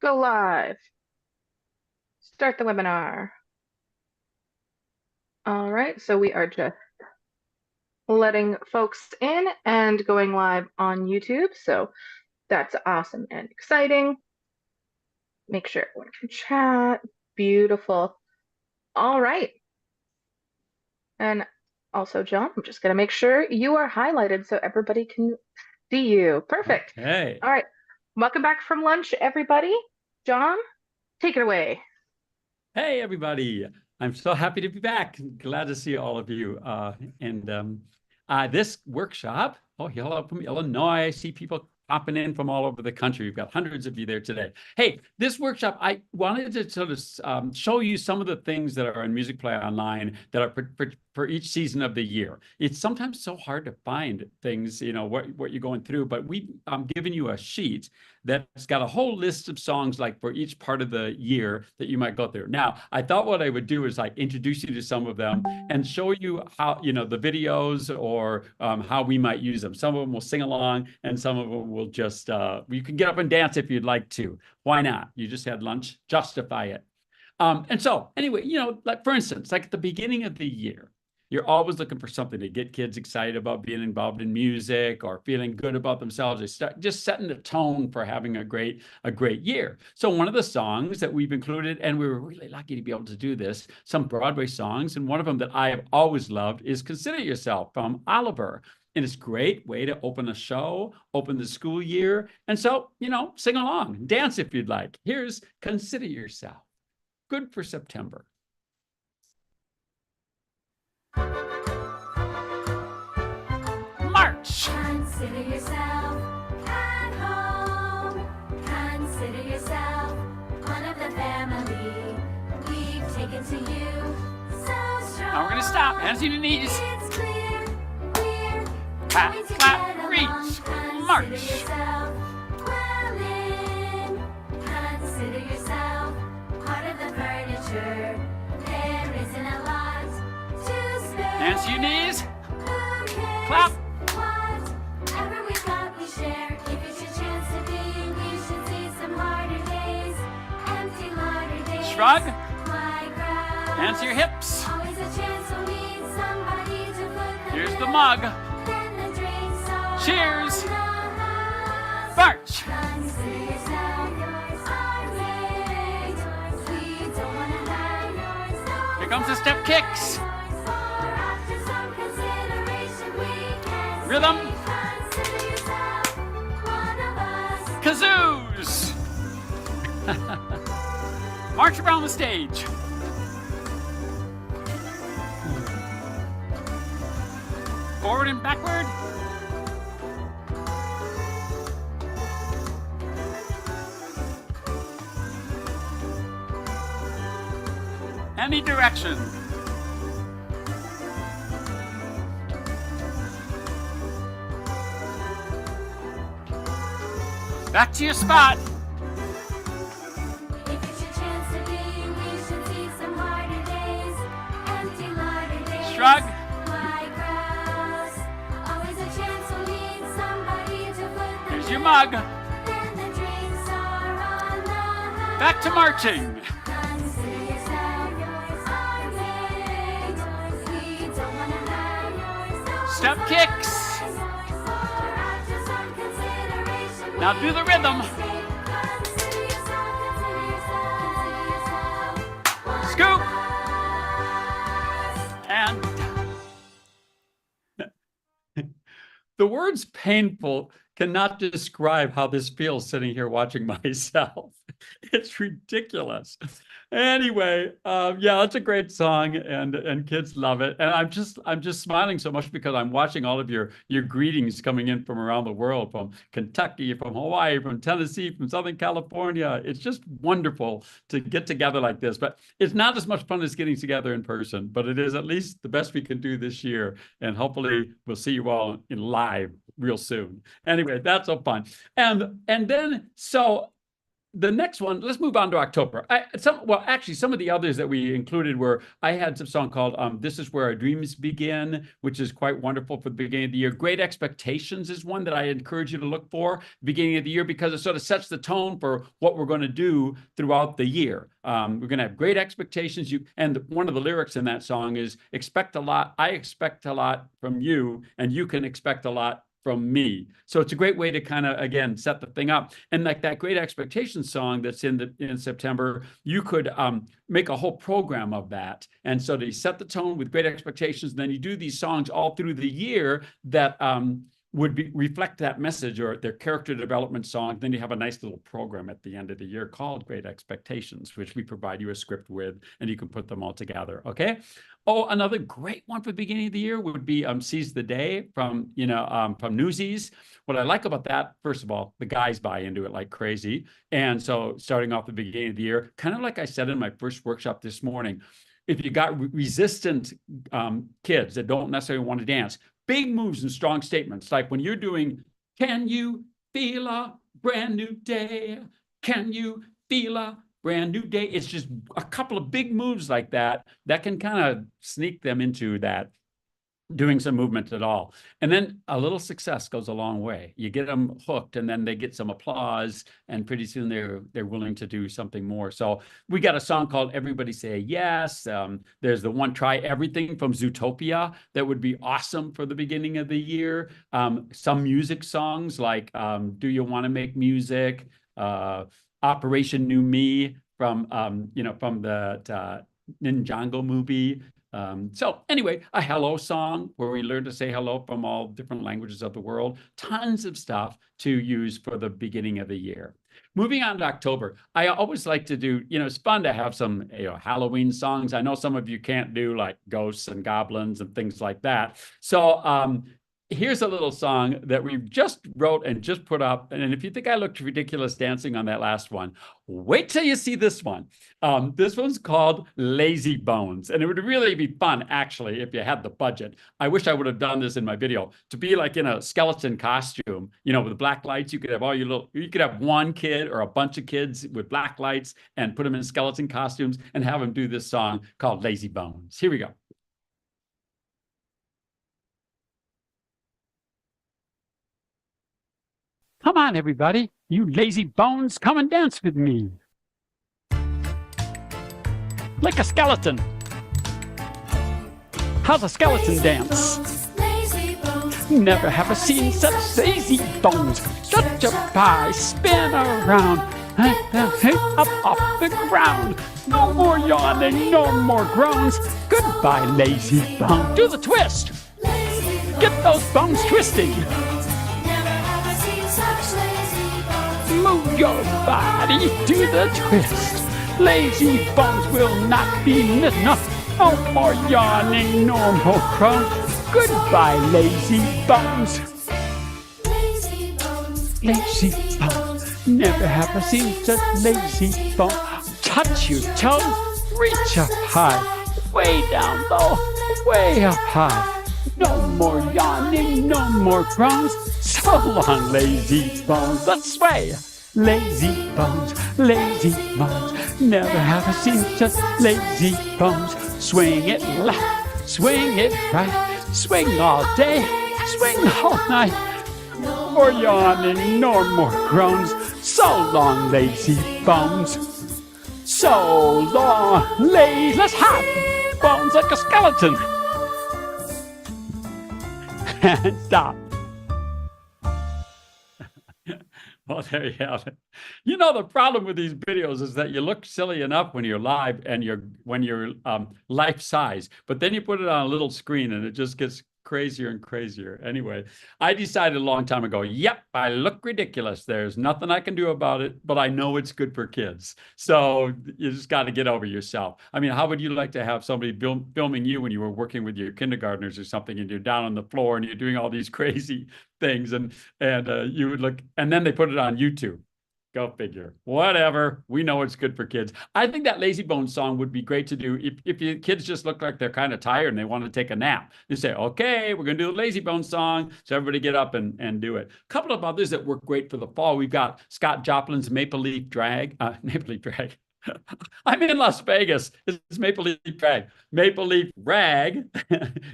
Go live. Start the webinar. All right, so we are just letting folks in and going live on YouTube. So that's awesome and exciting. Make sure everyone can chat. Beautiful. All right. And also, John, I'm just going to make sure you are highlighted so everybody can see you. Perfect. Hey. All right. Welcome back from lunch, everybody. John, take it away. Hey, everybody. I'm so happy to be back. Glad to see all of you. This workshop, oh, hello from Illinois. I see people popping in from all over the country. We've got hundreds of you there today. Hey, this workshop, I wanted to sort of show you some of the things that are on Musicplay Online that are for each season of the year. It's sometimes so hard to find things, what you're going through, but I'm giving you a sheet that's got a whole list of songs like for each part of the year that you might go through. Now, I thought what I would do is like introduce you to some of them and show you how, the videos or how we might use them. Some of them will sing along and some of them will just, you can get up and dance if you'd like to. Why not? You just had lunch, justify it. And so anyway, like for instance, like at the beginning of the year, you're always looking for something to get kids excited about being involved in music or feeling good about themselves, just setting the tone for having a great year. So one of the songs that we've included, and we were really lucky to be able to do this, some Broadway songs, and one of them that I have always loved is Consider Yourself from Oliver. And it's a great way to open a show, open the school year. And so, sing along, dance if you'd like. Here's Consider Yourself. Good for September. March. Consider yourself at home. Consider yourself one of the family. We've taken to you so strong. Now we're going to stop. Hands on your knees. It's clear, we're Pat, going to clap, get reach, along. march. Consider yourself well in. Consider yourself part of the furniture. There isn't a lot to spare. Hands on your knees. Who cares? Clap. Whatever we got, we share. If it's your chance to be, we should see some harder days. Empty larder days. Shrug. My crowd. Hands to your hips. Always a chance we'll need somebody to put them Here's in. the mug. Then the drinks are Cheers. on the house. March. Consider yourself our mate. We don't wanna have yours. Here comes the step kicks. After some consideration, we can Rhythm. consider yourself one of us. Kazoos. March around the stage. Forward and backward. Any direction. Back to your spot. If it's your chance to be, we should see some harder days. Empty larder days. Shrug. My crowds. Always a chance we'll need somebody to put them Here's your in. mug. Then the drinks are on the house. Back to marching. Consider yourself our mate. We don't wanna have Step kicks. Now do the rhythm. Scoop. And the words painful cannot describe how this feels sitting here watching myself. It's ridiculous. Anyway, yeah, it's a great song and kids love it. And I'm just smiling so much because I'm watching all of your greetings coming in from around the world, from Kentucky, from Hawaii, from Tennessee, from Southern California. It's just wonderful to get together like this. But it's not as much fun as getting together in person, but it is at least the best we can do this year. And hopefully we'll see you all in live real soon. Anyway, that's so fun. And then so the next one, let's move on to October. Actually, some of the others that we included were, I had some song called This Is Where Our Dreams Begin, which is quite wonderful for the beginning of the year. Great Expectations is one that I encourage you to look for beginning of the year, because it sort of sets the tone for what we're going to do throughout the year. We're going to have great expectations. And one of the lyrics in that song is, expect a lot. I expect a lot from you, and you can expect a lot from me. So it's a great way to kind of, again, set the thing up. And like that Great Expectations song that's in September, you could make a whole program of that. And so you set the tone with Great Expectations, and then you do these songs all through the year that would reflect that message, or their character development song. Then you have a nice little program at the end of the year called Great Expectations, which we provide you a script with, and you can put them all together. Okay. Oh, another great one for the beginning of the year would be Seize the Day from Newsies. What I like about that, first of all, the guys buy into it like crazy. And so starting off the beginning of the year, kind of like I said in my first workshop this morning, if you got resistant kids that don't necessarily want to dance, big moves and strong statements, like when you're doing, can you feel a brand new day? Can you feel a brand new day? It's just a couple of big moves like that can kind of sneak them into that, doing some movement at all. And then a little success goes a long way. You get them hooked, and then they get some applause, and pretty soon they're willing to do something more. So we got a song called Everybody Say Yes. There's the one, Try Everything from Zootopia, that would be awesome for the beginning of the year. Some music songs like Do You Want to Make Music? Operation New Me from the Ninjago movie. So anyway, a hello song where we learn to say hello from all different languages of the world. Tons of stuff to use for the beginning of the year. Moving on to October, I always like to do, it's fun to have some Halloween songs. I know some of you can't do like ghosts and goblins and things like that. So here's a little song that we just wrote and just put up. And if you think I looked ridiculous dancing on that last one, wait till you see this one. This one's called Lazy Bones. And it would really be fun, actually, if you had the budget. I wish I would have done this in my video, to be like in a skeleton costume, with black lights. You could have you could have one kid or a bunch of kids with black lights and put them in skeleton costumes and have them do this song called Lazy Bones. Here we go. Come on, everybody, you lazy bones, come and dance with me. Like a skeleton. How's a skeleton dance? Never have I seen such lazy bones. Such a pie, spin around, up off the ground. No more yawning, no more groans. Goodbye, lazy bone. Do the twist. Get those bones twisting. Move your body, do the twist. Lazy bones will not be missed. No more yawning, no more groans. Goodbye, lazy bones. Lazy bones. Never have I seen such lazy bones. Touch your toes, reach up high. Way down low, way up high. No more yawning, no more groans. So long, lazy bones. Let's sway. Lazy bones, lazy bones. Never have I seen such lazy bones. Swing it left, swing it right. Swing all day, swing all night. No more yawning, no more groans. So long, lazy bones. So long, lazy. Let's hop bones like a skeleton. And stop. Well, there you have it. The problem with these videos is that you look silly enough when you're live and when you're life size, but then you put it on a little screen and it just gets crazier and crazier. Anyway, I decided a long time ago, yep, I look ridiculous. There's nothing I can do about it, but I know it's good for kids. So you just got to get over yourself. I mean, how would you like to have somebody filming you when you were working with your kindergartners or something, and you're down on the floor and you're doing all these crazy things, and you would look, and then they put it on YouTube. Go figure. Whatever. We know it's good for kids. I think that lazy bone song would be great to do if your kids just look like they're kind of tired and they want to take a nap. You say, okay, we're going to do the lazy bone song. So everybody get up and do it. A couple of others that work great for the fall. We've got Scott Joplin's Maple Leaf Drag. Maple Leaf Drag. I'm in Las Vegas. It's Maple Leaf Drag. Maple Leaf Rag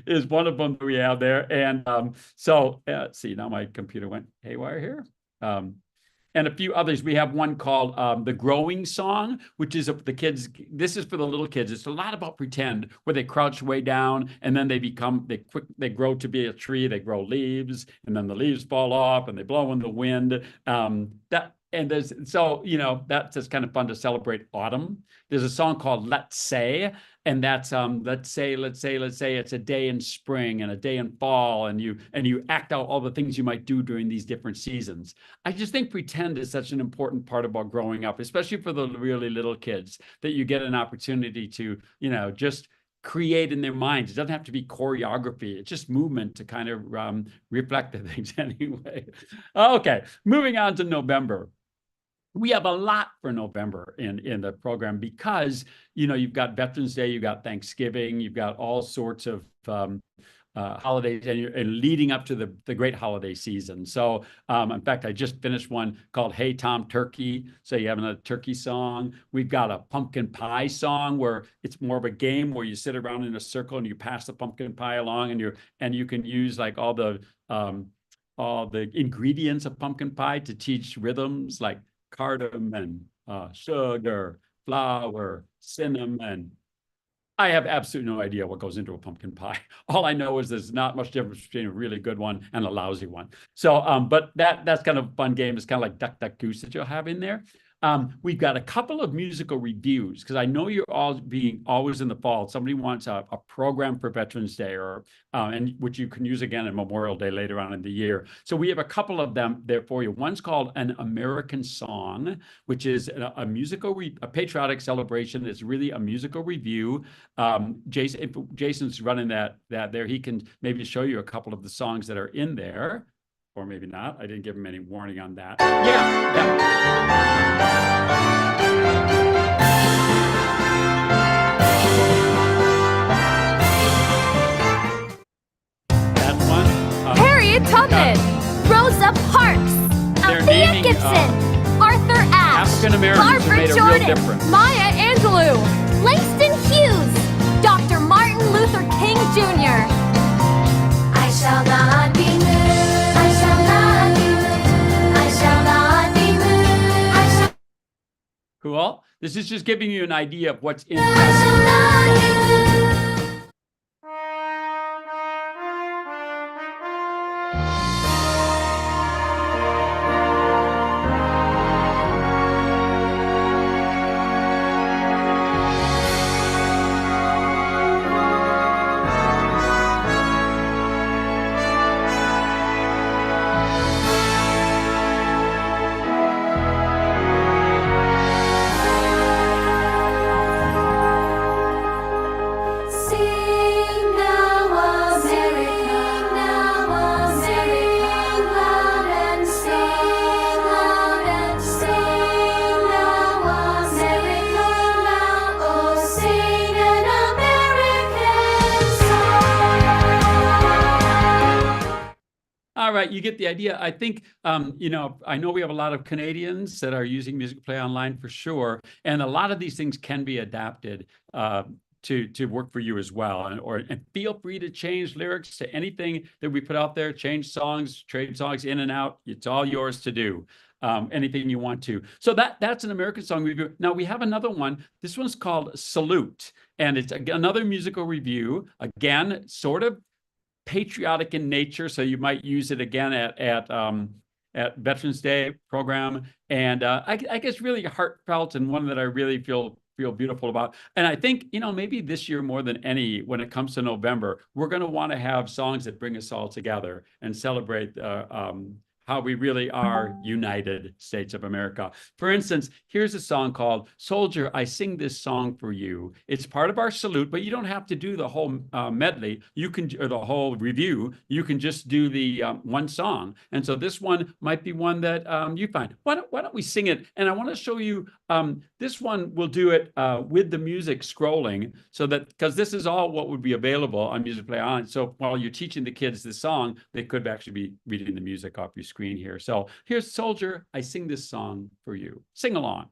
is one of them that we have there. And let's see, now my computer went haywire here. And a few others. We have one called The Growing Song, which is the kids. This is for the little kids. It's a lot about pretend, where they crouch way down and then they grow to be a tree. They grow leaves, and then the leaves fall off and they blow in the wind. That's just kind of fun to celebrate autumn. There's a song called Let's Say, and that's let's say it's a day in spring and a day in fall, and you act out all the things you might do during these different seasons. I just think pretend is such an important part about growing up, especially for the really little kids, that you get an opportunity to, just create in their minds. It doesn't have to be choreography. It's just movement to kind of reflect the things anyway. Okay, moving on to November. We have a lot for November in the program because, you've got Veterans Day, you've got Thanksgiving, you've got all sorts of holidays and leading up to the great holiday season. So, in fact, I just finished one called Hey Tom Turkey. So you have a turkey song. We've got a pumpkin pie song where it's more of a game where you sit around in a circle and you pass the pumpkin pie along, and you can use like all the ingredients of pumpkin pie to teach rhythms like cardamom, sugar, flour, cinnamon. I have absolutely no idea what goes into a pumpkin pie. All I know is there's not much difference between a really good one and a lousy one. So, but that's kind of a fun game. It's kind of like Duck, Duck, Goose that you'll have in there. We've got a couple of musical reviews because I know you're all being always in the fall. Somebody wants a program for Veterans Day and which you can use again on Memorial Day later on in the year. So we have a couple of them there for you. One's called An American Song, which is a patriotic celebration. It's really a musical review. Jason's running that there. He can maybe show you a couple of the songs that are in there. Or maybe not. I didn't give him any warning on that. Yeah. That's one. Harriet Tubman, Rosa Parks, Althea Gibson, Arthur Ashe, African-Americans who made a real difference. Maya Angelou, Langston Hughes, Dr. Martin Luther King Jr. I shall not be moved. Cool. This is just giving you an idea of what's in. All right, you get the idea. I think, I know we have a lot of Canadians that are using Musicplay Online for sure, and a lot of these things can be adapted to work for you as well. And feel free to change lyrics to anything that we put out there, change songs, trade songs in and out. It's all yours to do. Anything you want to. So that's an American Song review. Now we have another one. This one's called Salute, and it's another musical review. Again, sort of patriotic in nature, so you might use it again at Veterans Day program, and I guess really heartfelt, and one that I really feel beautiful about. And I think, maybe this year more than any, when it comes to November, we're going to want to have songs that bring us all together and celebrate how we really are United States of America. For instance, here's a song called Soldier, I Sing This Song for You. It's part of our salute, but you don't have to do the whole medley. You can, or the whole review. You can just do the one song. And so this one might be one that you find. Why don't we sing it? And I want to show you, this one, we'll do it with the music scrolling, so that, because this is all what would be available on Musicplay On. So while you're teaching the kids this song, they could actually be reading the music off your screen here. So here's Soldier, I Sing This Song for You. Sing along.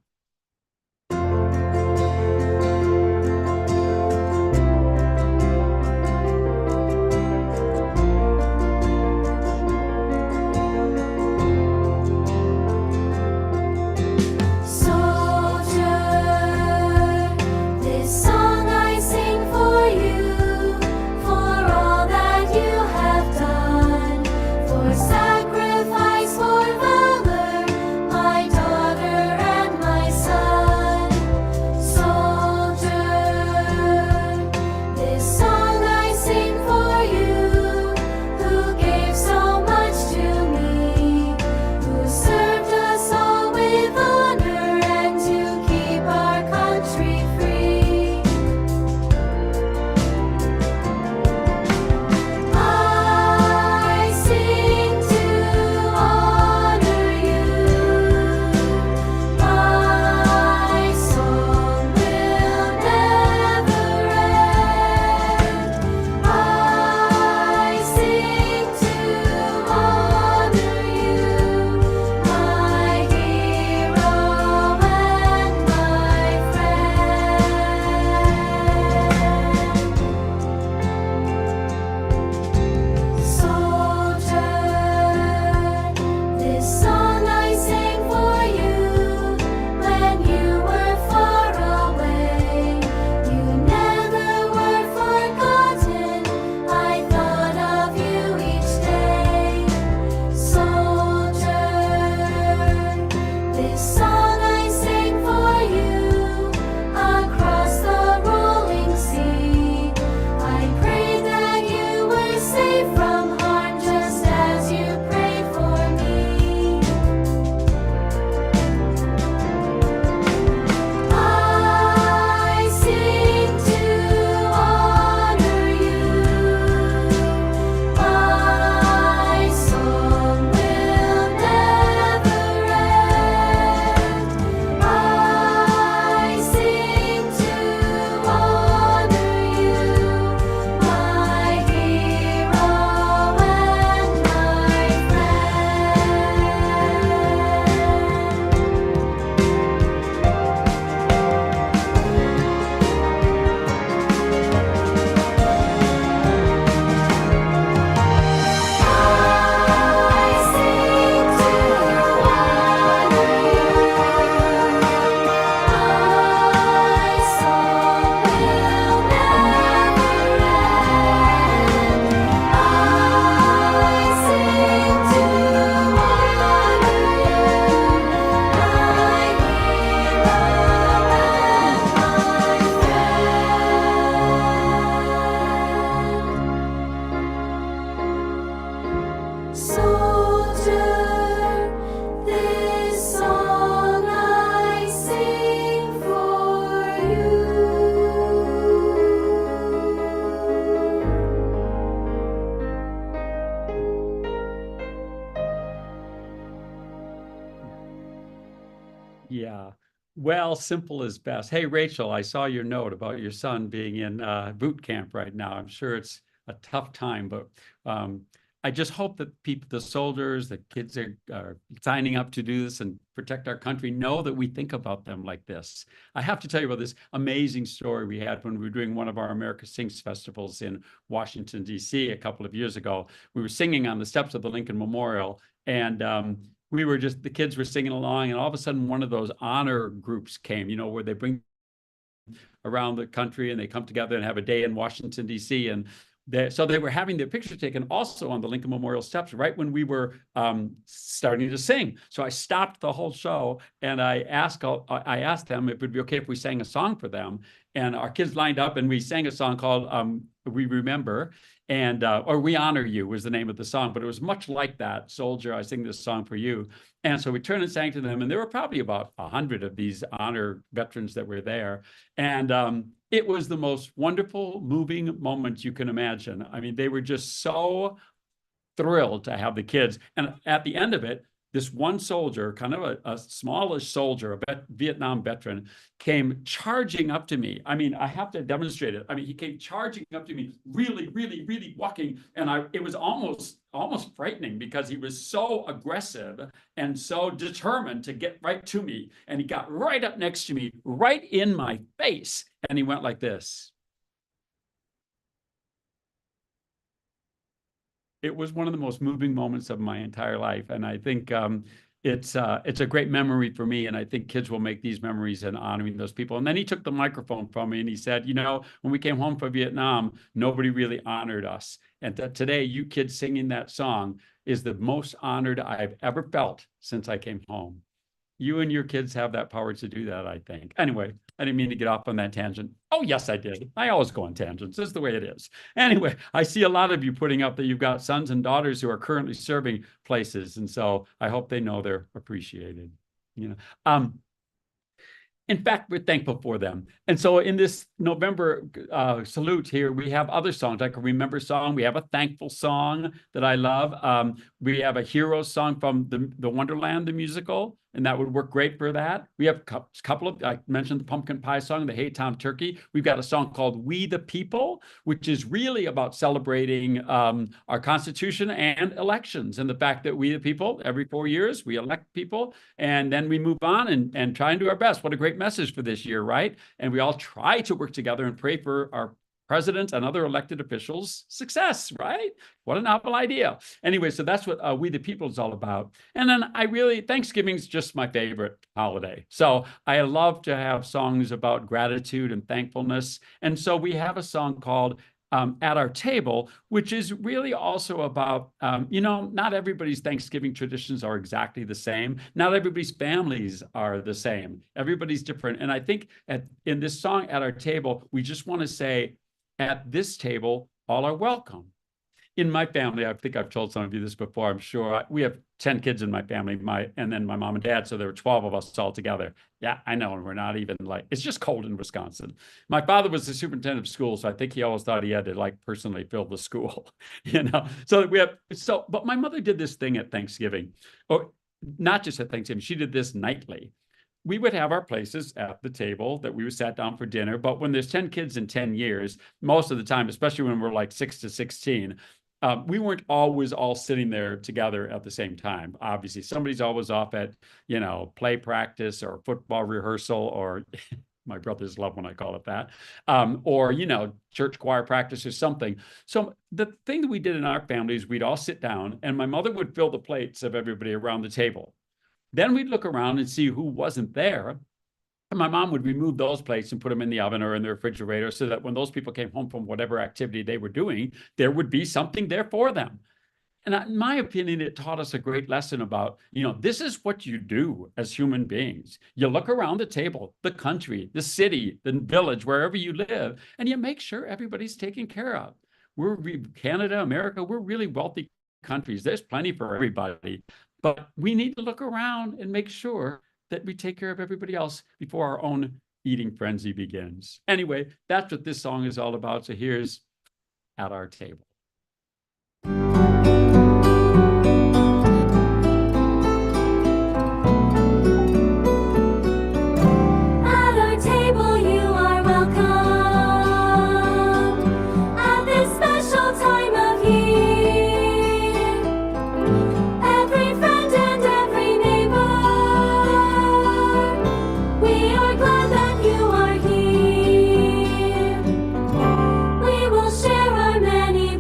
Yeah. Well, simple is best. Hey, Rachel, I saw your note about your son being in boot camp right now. I'm sure it's a tough time, but I just hope that people, the soldiers, the kids are signing up to do this and protect our country, know that we think about them like this. I have to tell you about this amazing story we had when we were doing one of our America Sings festivals in Washington, D.C. a couple of years ago. We were singing on the steps of the Lincoln Memorial, and we were just, the kids were singing along, and all of a sudden one of those honor groups came, you know, where they bring around the country and they come together and have a day in Washington, D.C. And so they were having their picture taken also on the Lincoln Memorial steps right when we were starting to sing. So I stopped the whole show and I asked them if it would be okay if we sang a song for them. And our kids lined up and we sang a song called we remember, and or we honor you was the name of the song, but it was much like that. Soldier, I sing this song for you. And so we turned and sang to them, and there were probably about 100 of these honor veterans that were there. And it was the most wonderful, moving moment you can imagine. I mean, they were just so thrilled to have the kids. And at the end of it, this one soldier, kind of a smallish soldier, a Vietnam veteran, came charging up to me. I mean, I have to demonstrate it. I mean, he came charging up to me, really, really, really walking. And it was almost frightening because he was so aggressive and so determined to get right to me. And he got right up next to me, right in my face. And he went like this. It was one of the most moving moments of my entire life. And I think it's a great memory for me. And I think kids will make these memories in honoring those people. And then he took the microphone from me and he said, you know, when we came home from Vietnam, nobody really honored us. And that today, you kids singing that song is the most honored I've ever felt since I came home. You and your kids have that power to do that, I think. Anyway, I didn't mean to get off on that tangent. Oh, yes, I did. I always go on tangents. That's the way it is. Anyway, I see a lot of you putting up that you've got sons and daughters who are currently serving places. And so I hope they know they're appreciated. You know, in fact, we're thankful for them. And so in this November salute here, we have other songs, like a Remember song. We have a thankful song that I love. We have a hero song from the Wonderland, the musical, and that would work great for that. We have a couple of, I mentioned the pumpkin pie song, the Hey Tom Turkey. We've got a song called We the People, which is really about celebrating our Constitution and elections, and the fact that we the people, every 4 years, we elect people, and then we move on and try and do our best. What a great message for this year, right? And we all try to work together and pray for our president and other elected officials' success, right? What a novel idea. Anyway, so that's what We the People is all about. And then Thanksgiving's just my favorite holiday. So I love to have songs about gratitude and thankfulness. And so we have a song called At Our Table, which is really also about, you know, not everybody's Thanksgiving traditions are exactly the same. Not everybody's families are the same. Everybody's different. And I think in this song, At Our Table, we just want to say, at this table, all are welcome. In my family, I think I've told some of you this before, I'm sure. We have 10 kids in my family, and then my mom and dad, so there were 12 of us all together. Yeah, I know, and we're not even it's just cold in Wisconsin. My father was the superintendent of schools, so I think he always thought he had to personally fill the school, you know? But my mother did this thing at Thanksgiving, or not just at Thanksgiving, she did this nightly. We would have our places at the table that we would sat down for dinner. But when there's 10 kids in 10 years, most of the time, especially when we're like 6 to 16, we weren't always all sitting there together at the same time. Obviously, somebody's always off at, you know, play practice or football rehearsal, or my brothers love when I call it that, or, you know, church choir practice or something. So the thing that we did in our family is we'd all sit down and my mother would fill the plates of everybody around the table. Then we'd look around and see who wasn't there. And my mom would remove those plates and put them in the oven or in the refrigerator so that when those people came home from whatever activity they were doing, there would be something there for them. And in my opinion, it taught us a great lesson about, you know, this is what you do as human beings. You look around the table, the country, the city, the village, wherever you live, and you make sure everybody's taken care of. Canada, America, we're really wealthy countries. There's plenty for everybody. But we need to look around and make sure that we take care of everybody else before our own eating frenzy begins. Anyway, that's what this song is all about. So here's At Our Table. At our table you are welcome. At this special time of year, every friend and every neighbor, we are glad that you are here. We will share our many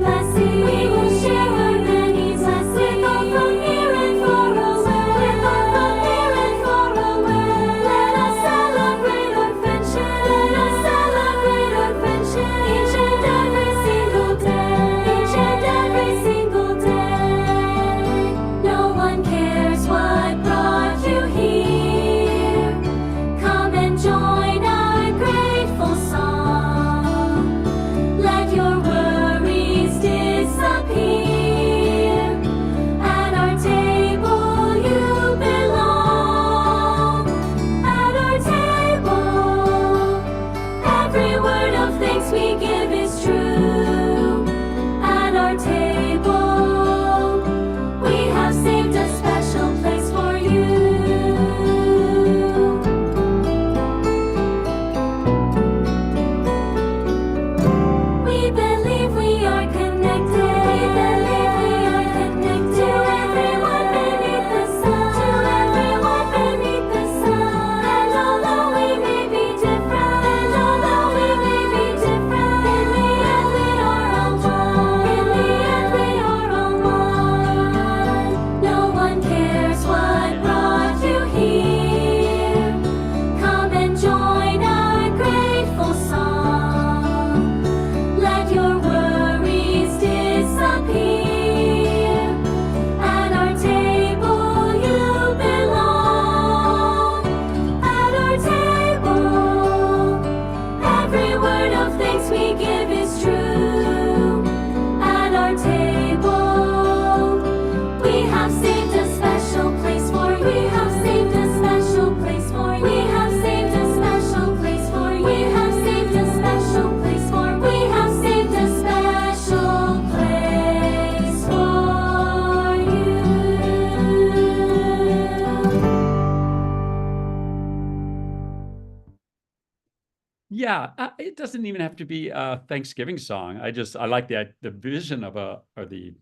Yeah, it doesn't even have to be a Thanksgiving song. I like the vision of the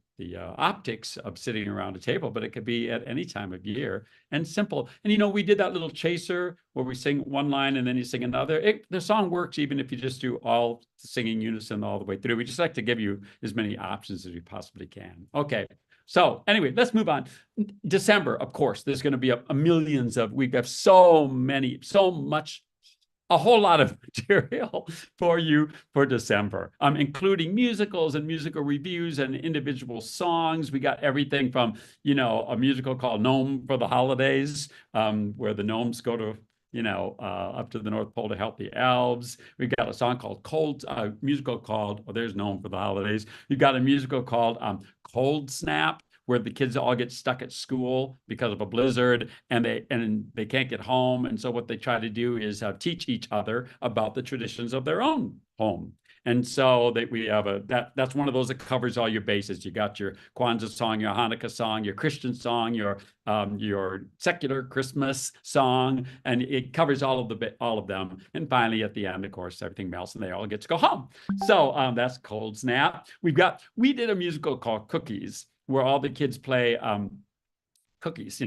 optics of sitting around a table, but it could be at any time of year and simple. And we did that little chaser where we sing one line and then you sing another. The song works even if you just do all singing unison all the way through. We just like to give you as many options as we possibly can. Okay. So anyway, let's move on. December, of course, there's going to be we have so much, a whole lot of material for you for December, including musicals and musical reviews and individual songs. We got everything from, a musical called Gnome for the Holidays, where the gnomes go to, up to the North Pole to help the elves. We've got a song called musical called, there's Gnome for the Holidays. You've got a musical called Cold Snap, where the kids all get stuck at school because of a blizzard and they can't get home. And so what they try to do is teach each other about the traditions of their own home. And so we have that's one of those that covers all your bases. You got your Kwanzaa song, your Hanukkah song, your Christian song, your secular Christmas song, and it covers all of them. And finally, at the end, of course, everything melts and they all get to go home. So that's Cold Snap. We did a musical called Cookies, where all the kids play cookies,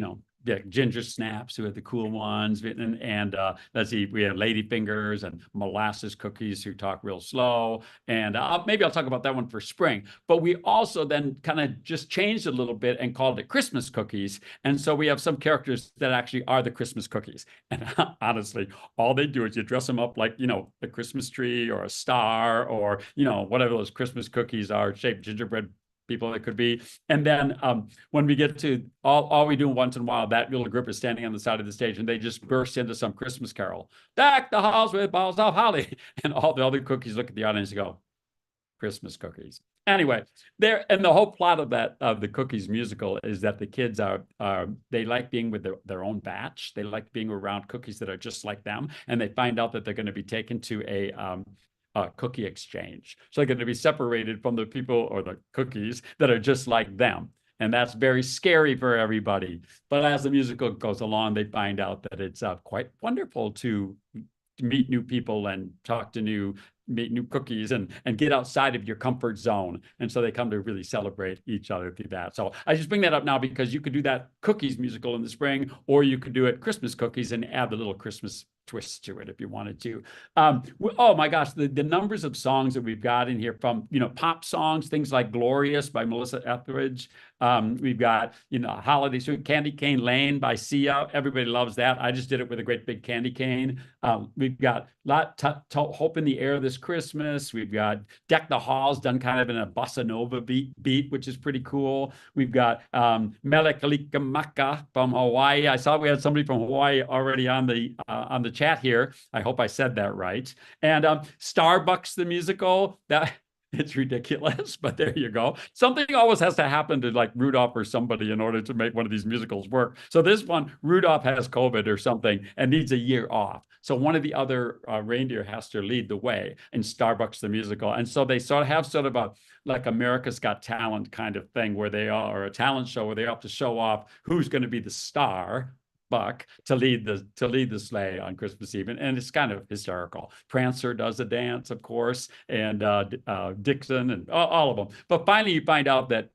ginger snaps, who are the cool ones. And let's see, we have ladyfingers and molasses cookies who talk real slow. And maybe I'll talk about that one for spring. But we also then kind of just changed a little bit and called it Christmas cookies. And so we have some characters that actually are the Christmas cookies. And honestly, all they do is you dress them up like, a Christmas tree or a star or, whatever those Christmas cookies are, shaped gingerbread people it could be. And then when we get to all we do once in a while, that little group is standing on the side of the stage and they just burst into some Christmas carol. Deck the halls with boughs of holly. And all the other cookies look at the audience and go, Christmas cookies. Anyway, and the whole plot of the Cookies musical is that the kids they like being with their own batch. They like being around cookies that are just like them. And they find out that they're going to be taken to a cookie exchange. So they're going to be separated from the people or the cookies that are just like them. And that's very scary for everybody. But as the musical goes along, they find out that it's quite wonderful to meet new people and meet new cookies and get outside of your comfort zone. And so they come to really celebrate each other through that. So I just bring that up now because you could do that Cookies musical in the spring, or you could do it Christmas Cookies and add the little Christmas twist to it if you wanted to. Oh my gosh, the numbers of songs that we've got in here from, pop songs, things like Glorious by Melissa Etheridge. We've got, Holiday Sweet, Candy Cane Lane by Sia. Everybody loves that. I just did it with a great big candy cane. We've got Hope in the Air This Christmas. We've got Deck the Halls done kind of in a bossa nova beat, which is pretty cool. We've got Melekalikamaka from Hawaii. I saw we had somebody from Hawaii already on the chat here. I hope I said that right. And Starbucks the musical, that it's ridiculous, but there you go. Something always has to happen to like Rudolph or somebody in order to make one of these musicals work. So this one, Rudolph has COVID or something and needs a year off. So one of the other reindeer has to lead the way in Starbucks the musical. And so they have a like America's Got Talent kind of thing where they are, or a talent show where they have to show off who's going to be the star buck to lead the sleigh on Christmas Eve, and it's kind of hysterical. Prancer does a dance, of course, and Dixon and all of them. But finally, you find out that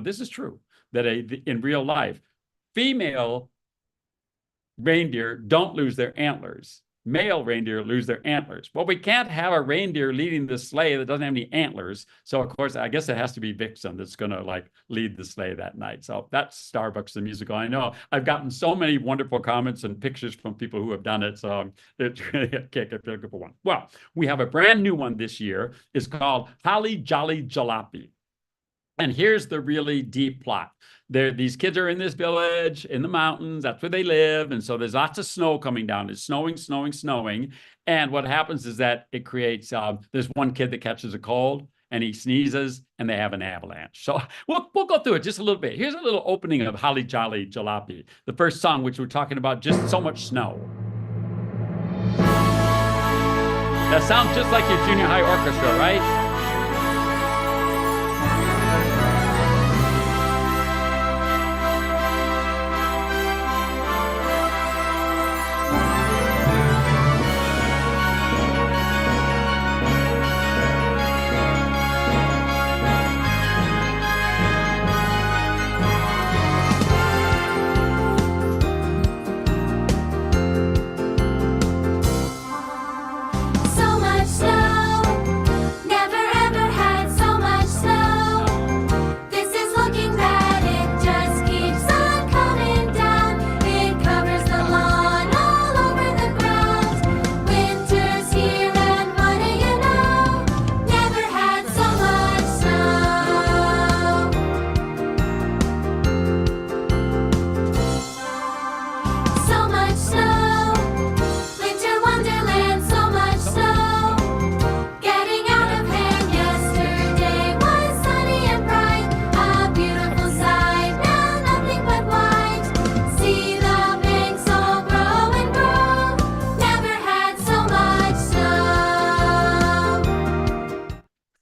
this is true, that in real life, female reindeer don't lose their antlers. Male reindeer lose their antlers. Well, we can't have a reindeer leading the sleigh that doesn't have any antlers. So, of course, I guess it has to be Vixen that's going to lead the sleigh that night. So that's Starbucks the musical. I know I've gotten so many wonderful comments and pictures from people who have done it. So it's really a kick if you're looking for one. Well, we have a brand new one this year. It's called Holly Jolly Jalopy. And here's the really deep plot. These kids are in this village in the mountains. That's where they live. And so there's lots of snow coming down. It's snowing, snowing, snowing. And what happens is that it creates, there's one kid that catches a cold and he sneezes and they have an avalanche. So we'll go through it just a little bit. Here's a little opening of Holly Jolly Jalopy, the first song, which we're talking about, just so much snow. That sounds just like your junior high orchestra, right?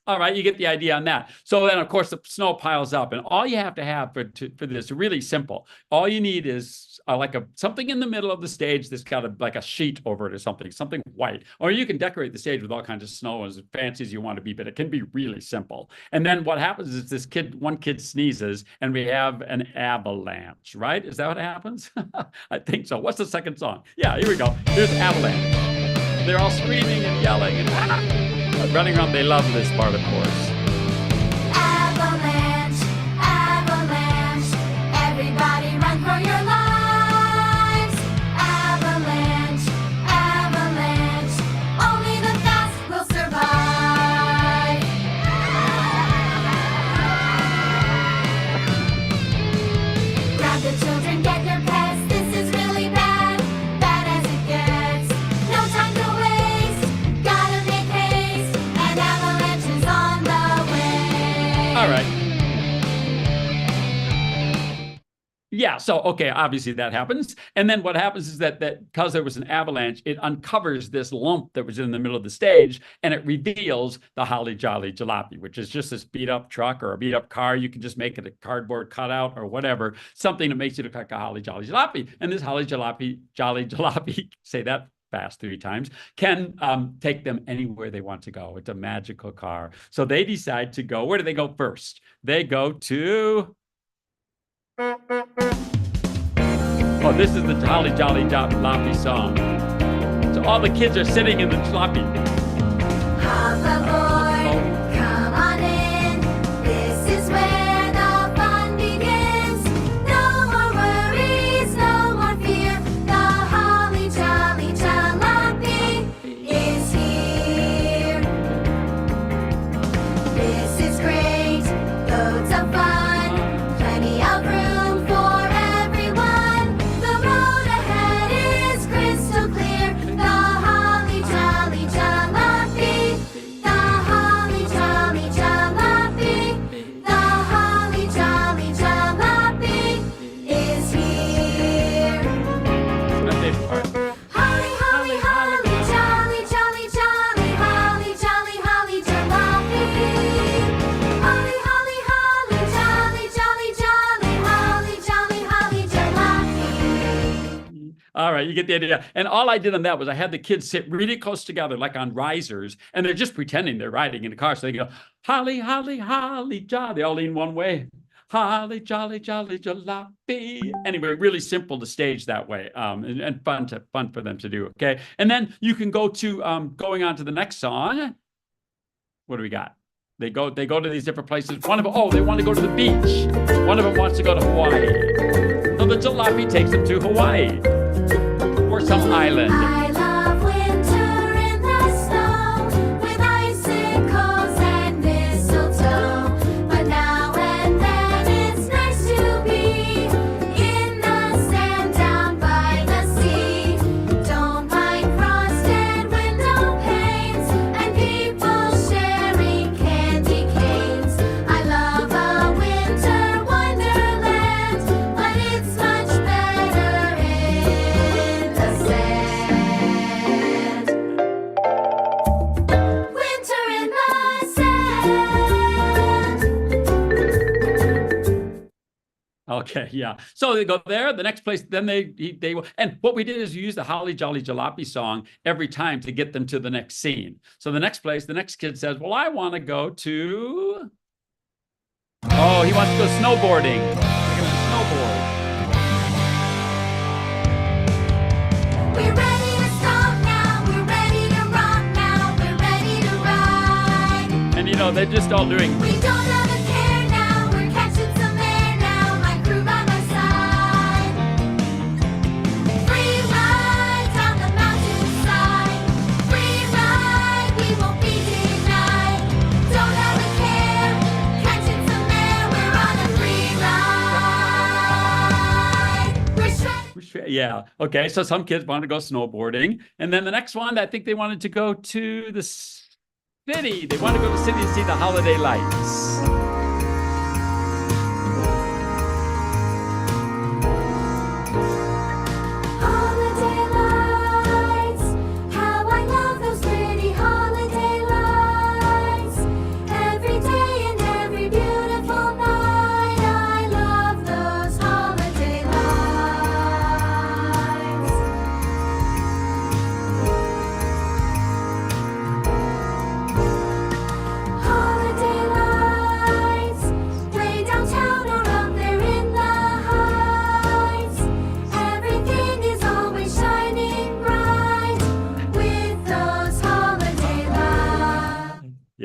All right, you get the idea on that. So then, of course, the snow piles up, and all you have to have for this really simple. All you need is like something in the middle of the stage that's got like a sheet over it or something white. Or you can decorate the stage with all kinds of snow as fancy as you want to be, but it can be really simple. And then what happens is one kid sneezes, and we have an avalanche. Right? Is that what happens? I think so. What's the second song? Yeah, here we go. Here's avalanche. They're all screaming and yelling and running around. They love this part, of course. Avalanche, avalanche, everybody run for your lives. Avalanche, avalanche, only the fast will survive. Grab the children, get your pets, this is really bad, bad as it gets. No time to waste, gotta make haste, an avalanche is on the way. All right. Yeah, so, okay, obviously that happens. And then what happens is that because there was an avalanche, it uncovers this lump that was in the middle of the stage, and it reveals the Holly Jolly Jalopy, which is just this beat-up truck or a beat-up car. You can just make it a cardboard cutout or whatever, something that makes it look like a Holly Jolly Jalopy. And this Holly Jolly Jalopy, say that fast 3 times, can take them anywhere they want to go. It's a magical car. So they decide to go. Where do they go first? They go to... Oh, this is the Holly Jolly Jalopy song. So all the kids are sitting in the jalopy. Hop aboard, come on in. This is where the fun begins. No more worries, no more fear. The Holly Jolly Jalopy is here. This is great, loads of fun, plenty of room for everyone. The road ahead is crystal clear. The Holly Jolly Jalopy, the Holly Jolly Jalopy, the Holly Jolly Jalopy is here. My favorite part. Holly, holly, holly, jolly, jolly, jolly, holly, jolly, holly, jalopy. Holly, holly, holly, jolly, jolly, jolly, holly, jolly, holly, jalopy. All right, you get the idea. And all I did on that was I had the kids sit really close together, like on risers, and they're just pretending they're riding in a car. So they go, Holly, holly, holly, jolly. They all lean one way. Holly, jolly, jolly, jalopy. Anyway, really simple to stage that way, and fun for them to do. Okay, and then you can go to going on to the next song. What do we got? They go to these different places. One of them, they want to go to the beach. One of them wants to go to Hawaii. So the jalopy takes them to Hawaii or some island. I love winter in the snow with icicles and mistletoe. But now and then it's nice to be in the sand down by the sea. Don't mind frosted window panes and people sharing candy canes. I love a winter wonderland, but it's much better in the sand. Winter in the sand. Okay, yeah. So they go there. The next place, then they and what we did is use the Holly Jolly Jalopy song every time to get them to the next scene. So the next place, the next kid says, "Well, I want to go to." Oh, he wants to go snowboarding. Take him to snowboard. We're ready to stop now. We're ready to rock now. We're ready to ride. And they're just all doing. We don't have a care now. We're catching some air now. My crew by my side. Free ride down the mountainside. Free ride, we won't be denied. Don't have a care. Catching some air. We're on a free ride. We're shredded. Yeah. Okay. So some kids want to go snowboarding, and then the next one, I think they wanted to go to the city. They want to go to the city to see the holiday lights. Holiday lights, how I love those pretty holiday lights.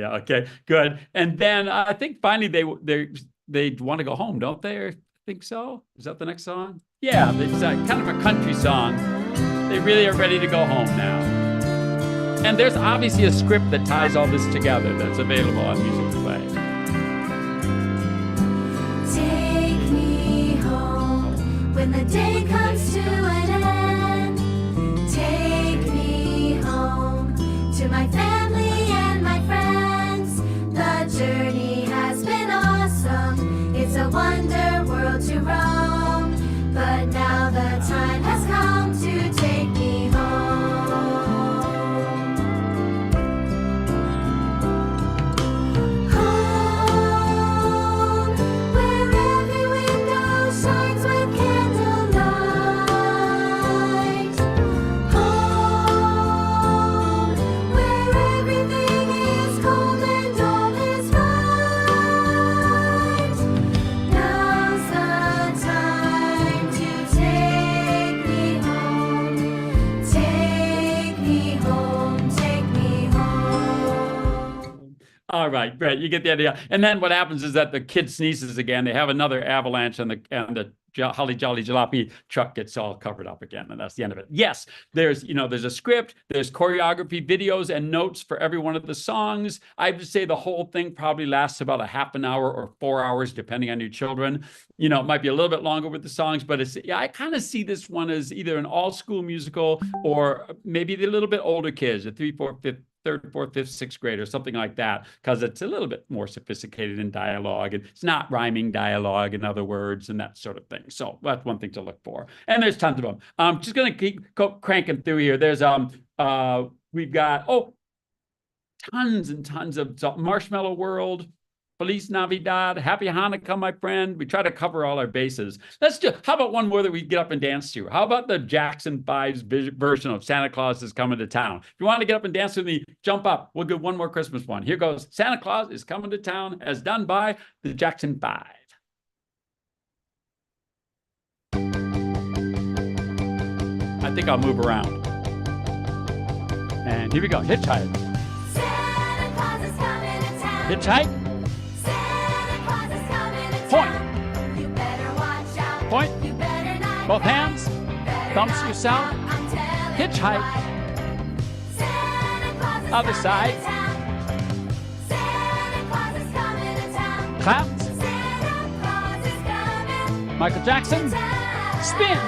Yeah. Okay. Good. And then I think finally they want to go home, don't they? Or I think so. Is that the next song? Yeah. It's kind of a country song. They really are ready to go home now. And there's obviously a script that ties all this together that's available on Musicplay. Take me home when the day comes to an end. Take me home to my family and my friends. The journey has been awesome. It's a wonder world to roam. But now the time has come to take me home. Home, where every window shines with candlelight. Home, where everything is cold and all is right. Now's the time to take me home. Take me home, take me home. All right, great. You get the idea. And then what happens is that the kid sneezes again. They have another avalanche, and the Holly Jolly Jalopy truck gets all covered up again, and that's the end of it. Yes, there's a script, there's choreography, videos, and notes for every one of the songs. I would say the whole thing probably lasts about a half an hour or 4 hours, depending on your children. It might be a little bit longer with the songs, but I kind of see this one as either an all-school musical or maybe the little bit older kids, the 3, 4, 5, third, fourth, fifth, sixth grade or something like that, because it's a little bit more sophisticated in dialogue, and it's not rhyming dialogue, in other words, and that sort of thing. So that's one thing to look for. And there's tons of them. I'm just going to keep cranking through here. There's we've got tons and tons of Marshmallow World, Feliz Navidad, Happy Hanukkah, my friend. We try to cover all our bases. How about one more that we get up and dance to? How about the Jackson 5's version of Santa Claus is Coming to Town? If you want to get up and dance with me, jump up. We'll get one more Christmas one. Here goes Santa Claus is Coming to Town, as done by the Jackson 5. I think I'll move around. And here we go. Hitchhike. Santa Claus is coming to town. Hitchhike. Santa Claus is coming to Point. town. You better watch out. Point. You better not Both go. hands. Better Thumbs not to yourself. stop, I'm telling you Hitchhike. why. Santa Claus is Other coming side. to town. Santa Claus is coming to town. Claps. Santa Claus is coming Michael Jackson. to town. Spin.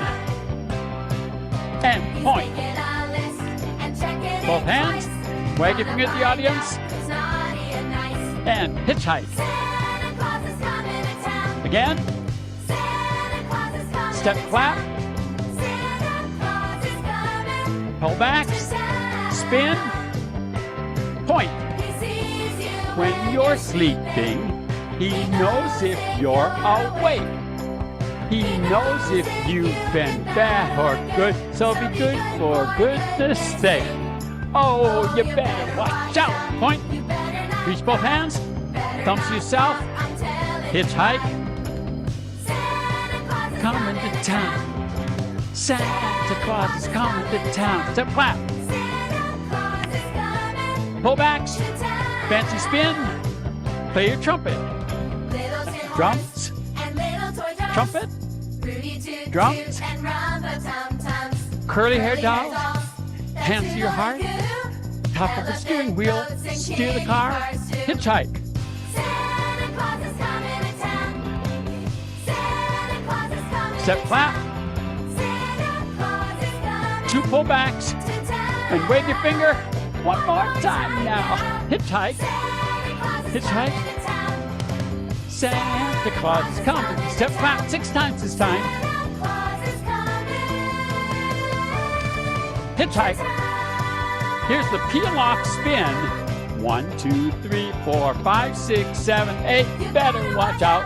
And He's point. making a list and checking Both it hands. twice. Wag your finger at the audience. Who's naughty and nice. And hitchhike. Santa Claus is coming to town. Again. Santa Claus is coming Step to clap. town. Santa Claus is coming Pull back. to town. Spin. Point. He sees you When you're sleeping, he knows if you're awake. He knows if you've been bad or good, so be good for goodness sake. Oh, you better watch out. Point. You better not Reach both hands. Thumbs to yourself. I'm telling you Hitchhike. Santa Claus is Coming to town. Santa Claus is coming to town. Step clap. Santa Claus is coming Pull back. to town. Fancy spin. Play your trumpet. Little tin Drums. horses and little toy drums. Trumpet. Rudy toot Drums. toot and rum-a-tum-tums. Curly hair Curly dolls. that Hands to your heart. tickle you. Top of the steering wheel. Elephant boats and Steer the candy car. cars too. Hitchhike. Santa Claus is coming to town. Santa Claus is coming Step to clap. town. Santa Claus is coming 2 pullbacks. to town. And wave your finger. One more time now. Hitchhike. Santa Claus is Hitchhike. coming to town. Santa Claus is coming. Step clap 6 times this time. Santa Claus is coming Hitchhike. to town. Here's the peel off spin. 1, 2, 3, 4, 5, 6, 7, 8. You better watch out.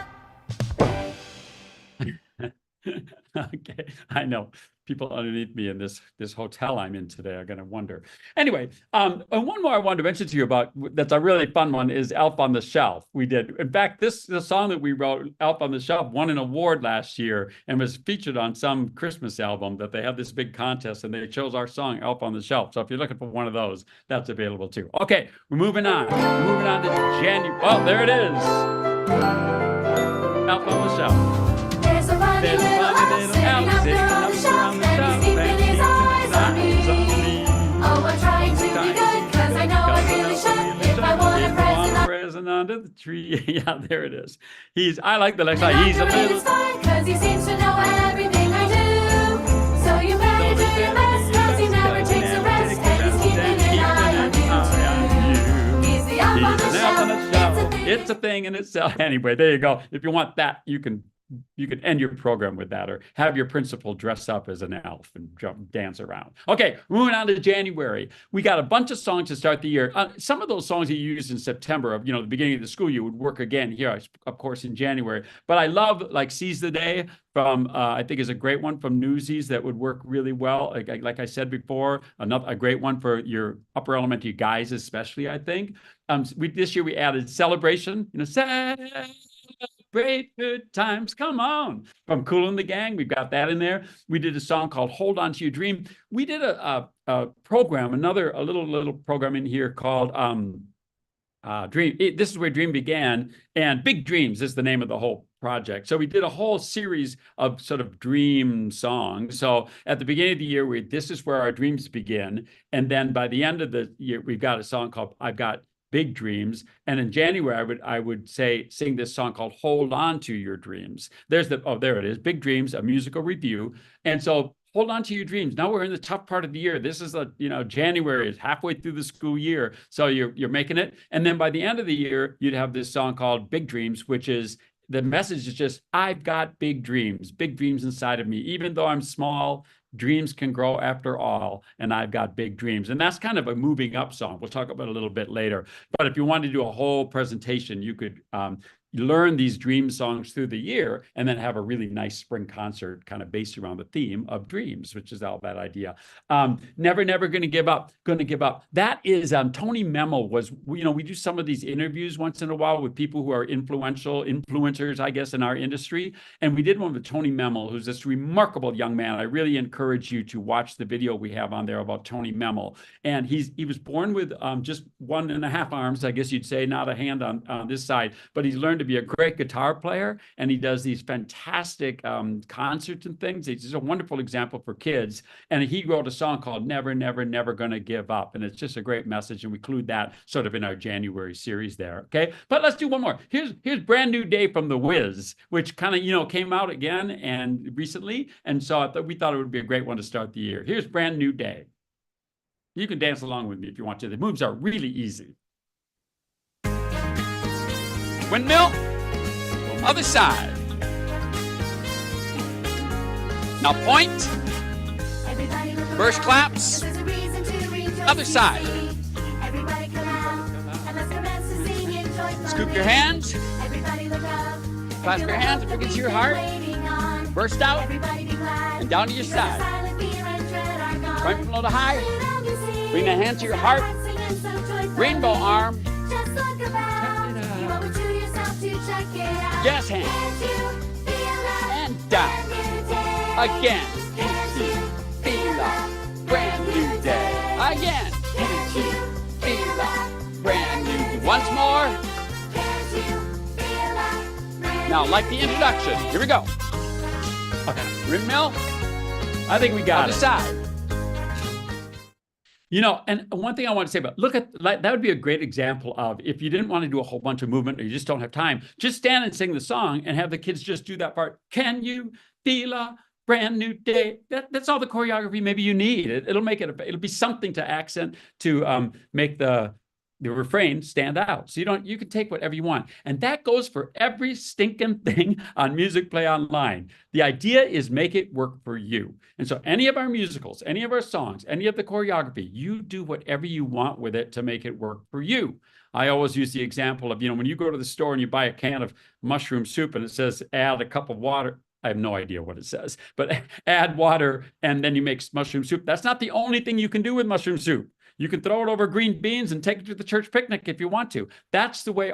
Okay, I know. people underneath me in this hotel I'm in today are going to wonder. Anyway, and one more I wanted to mention to you about that's a really fun one is Elf on the Shelf. We did, in fact, the song that we wrote, Elf on the Shelf, won an award last year and was featured on some Christmas album that they had this big contest and they chose our song, Elf on the Shelf. So if you're looking for one of those, that's available too. Okay, we're moving on. We're moving on to January. Oh, there it is. Elf on the Shelf. There's a funny There's a little funny elf little sitting elf up sitting there on up the there on shelf, the and shelf, he's keeping and his keeping eyes his on eyes on me. me. Oh, I'm trying to be good, 'cause I know I really should. If I want a present, under the tree. Yeah, there it is. I like the next and line. He's a under it little. is fine, 'cause he seems to know everything I do. So you better do your best, 'cause he never takes a rest, and he's keeping an eye on you. He's the elf on the shelf. It's a thing in itself. Anyway, there you go. If you want that, you can end your program with that, or have your principal dress up as an elf and dance around. Okay, moving on to January. We got a bunch of songs to start the year. Some of those songs you used in September, of the beginning of the school year, would work again here, of course, in January. But I love like "Seize the Day" from I think is a great one from Newsies that would work really well. Like I said before, a great one for your upper elementary guys, especially. I think this year we added "Celebration." Celebrate good times, come on, from Kool and the Gang. We've got that in there. We did a song called "Hold On to Your Dream." We did a program, a little program in here called Dream. This is where Dream began, and Big Dreams is the name of the whole project. So we did a whole series of sort of dream songs. So at the beginning of the year, this is where our dreams begin, and then by the end of the year, we've got a song called "I've Got Big Dreams." And in January, I would sing this song called "Hold On to Your Dreams." There it is, Big Dreams, a musical review. And so hold on to your dreams. Now we're in the tough part of the year. This is January is halfway through the school year. So you're making it. And then by the end of the year, you'd have this song called "Big Dreams," which is, the message is just, I've got big dreams inside of me. Even though I'm small, dreams can grow after all, and I've got big dreams. And that's kind of a moving up song. We'll talk about it a little bit later. But if you wanted to do a whole presentation, you could learn these dream songs through the year and then have a really nice spring concert kind of based around the theme of dreams, which is all that idea. Never Gonna Give Up. That is Tony Memel was, we do some of these interviews once in a while with people who are influencers, I guess, in our industry. And we did one with Tony Memel, who's this remarkable young man. I really encourage you to watch the video we have on there about Tony Memel. And he was born with just 1.5 arms, I guess you'd say, not a hand on this side, but he's learned to be a great guitar player, and he does these fantastic concerts and things. He's just a wonderful example for kids. And he wrote a song called "Never Gonna Give Up," and it's just a great message. And we include that sort of in our January series there. Okay, but let's do one more. Here's "Brand New Day" from The Wiz, which kind of came out again and recently, and so we thought it would be a great one to start the year. Here's "Brand New Day." You can dance along with me if you want to. The moves are really easy. Windmill, other side. Now point, burst claps, other side. Scoop your hands, clasp your hands if it gets your heart, burst out, and down to your side. Point from low to high, bring the hand to your heart, rainbow arm, yes hand, and down, again, into, feel a brand new day, again, into, feel a brand new day, once more, now like the introduction, here we go, okay, windmill, I think we got it. Side. And one thing I want to say about, that would be a great example of, if you didn't want to do a whole bunch of movement or you just don't have time, just stand and sing the song and have the kids just do that part. Can you feel a brand new day? That's all the choreography maybe you need. It'll be something to accent, to make the refrain stand out. So you can take whatever you want. And that goes for every stinking thing on Musicplay Online. The idea is make it work for you. And so any of our musicals, any of our songs, any of the choreography, you do whatever you want with it to make it work for you. I always use the example of, when you go to the store and you buy a can of mushroom soup and it says add a cup of water, I have no idea what it says, but add water and then you make mushroom soup. That's not the only thing you can do with mushroom soup. You can throw it over green beans and take it to the church picnic if you want to. That's the way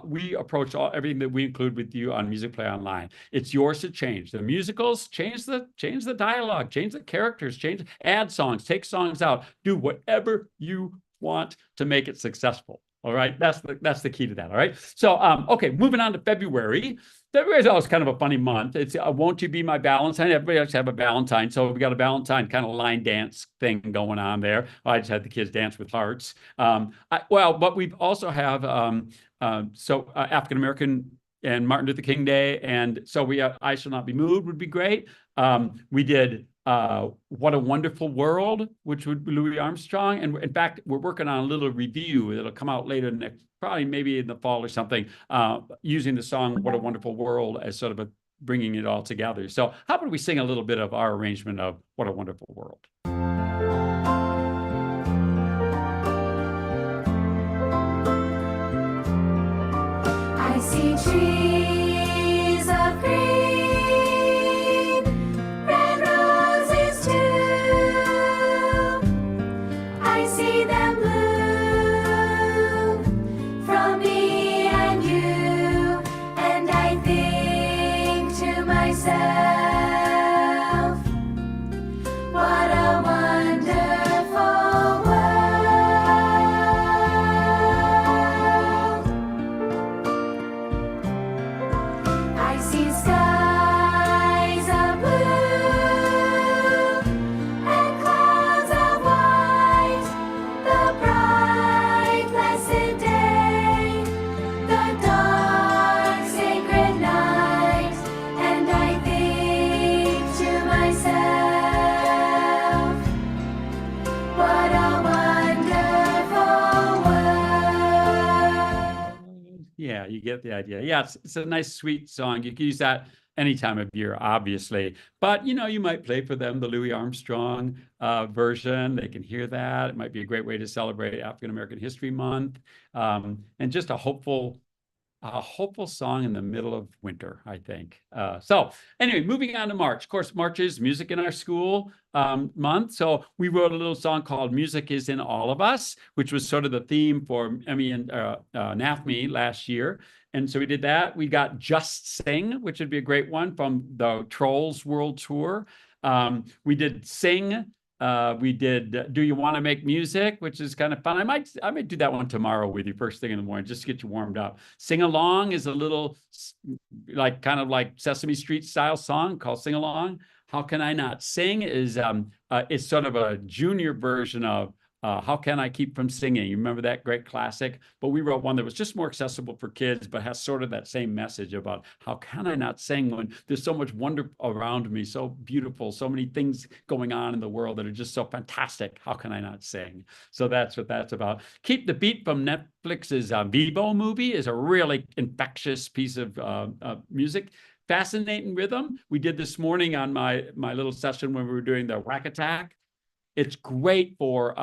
we approach everything that we include with you on Musicplay Online. It's yours to change. The musicals, change the dialogue, change the characters, add songs, take songs out, do whatever you want to make it successful. All right, that's the key to that. All right, so okay, moving on to February. February is always kind of a funny month. It's Won't You Be My Valentine? Everybody else have a Valentine, so we got a Valentine kind of line dance thing going on there. I just had the kids dance with hearts. But we also have African American and Martin Luther King Day, and so we I Shall Not Be Moved would be great. We did What a Wonderful World, which would be Louis Armstrong. And in fact, we're working on a little review that'll come out later next, probably maybe in the fall or something, using the song What a Wonderful World as sort of bringing it all together. So how about we sing a little bit of our arrangement of What a Wonderful World? I see trees of green, red roses too. I see them bloom from me and you, and I think to myself, what a wonderful world. I see skies of blue and clouds of white, the bright blessed day, the dark sacred night, and I think to myself, what a wonderful world. Yeah, you get the idea. Yeah, it's a nice, sweet song. You can use that any time of year, obviously. But, you might play for them the Louis Armstrong version. They can hear that. It might be a great way to celebrate African American History Month. And just a hopeful song in the middle of winter, I think. So anyway, moving on to March. Of course, March is Music in Our School month. So we wrote a little song called Music is in All of Us, which was sort of the theme for Emmy and NAFME last year. And so we did that. We got Just Sing, which would be a great one from the Trolls World Tour. We did Sing. We did Do You Want to Make Music, which is kind of fun. I might do that one tomorrow with you first thing in the morning, just to get you warmed up. Sing Along is a little kind of like Sesame Street style song called Sing Along. How Can I Not Sing is it's sort of a junior version of How Can I Keep From Singing? You remember that great classic? But we wrote one that was just more accessible for kids, but has sort of that same message about how can I not sing when there's so much wonder around me, so beautiful, so many things going on in the world that are just so fantastic. How can I not sing? So that's what that's about. Keep the Beat from Netflix's Vivo movie is a really infectious piece of music. Fascinating Rhythm, we did this morning on my little session when we were doing the Whack Attack. It's great for,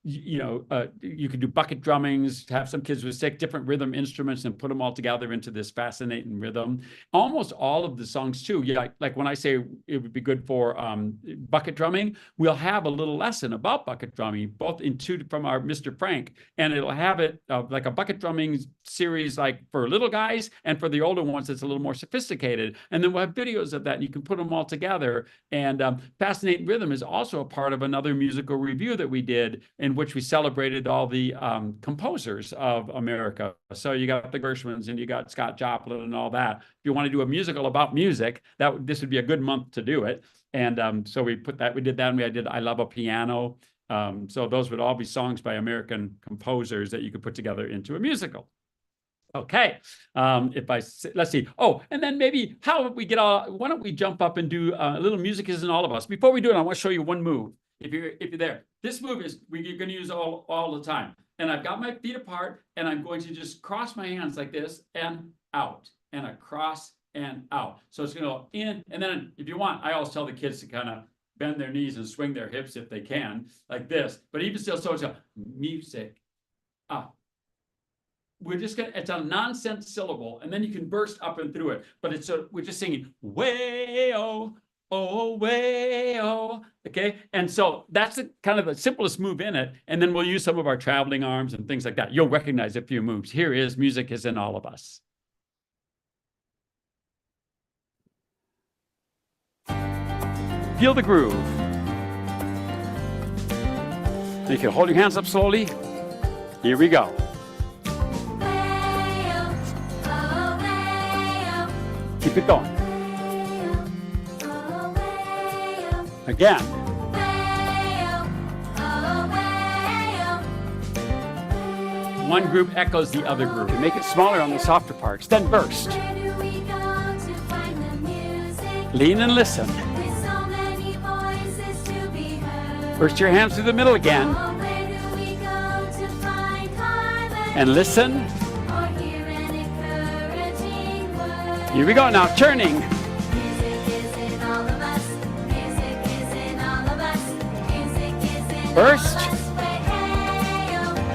you can do bucket drummings, have some kids with different rhythm instruments and put them all together into this fascinating rhythm. Almost all of the songs too, like when I say it would be good for bucket drumming, we'll have a little lesson about bucket drumming, both from our Mr. Frank, and it'll have it like a bucket drumming series like for little guys, and for the older ones it's a little more sophisticated. And then we'll have videos of that and you can put them all together. And Fascinating Rhythm is also a part of another musical review that we did, in which we celebrated all the composers of America. So you got the Gershwins and you got Scott Joplin and all that. If you want to do a musical about music, this would be a good month to do it. And so we did that, and we did I Love a Piano. So those would all be songs by American composers that you could put together into a musical. Okay, let's see. Oh, and then maybe why don't we jump up and do a little Music Is in All of Us. Before we do it, I want to show you one move. If you're there, this move is you're going to use all the time. And I've got my feet apart, and I'm going to just cross my hands like this and out, and across and out. So it's going to go in, and then if you want, I always tell the kids to kind of bend their knees and swing their hips if they can, like this. But even still, so it's a music up, we're just gonna, it's a nonsense syllable, and then you can burst up and through it. But it's we're just singing way-oh, oh, way-oh, okay? And so that's the kind of the simplest move in it. And then we'll use some of our traveling arms and things like that. You'll recognize a few moves. Here is Music is in All of Us. Feel the groove. You can hold your hands up slowly. Here we go. Keep it going. Again. One group echoes the other group. You make it smaller on the softer parts, then burst. Lean and listen. Burst your hands through the middle again. And listen. Here we go now, turning. Burst.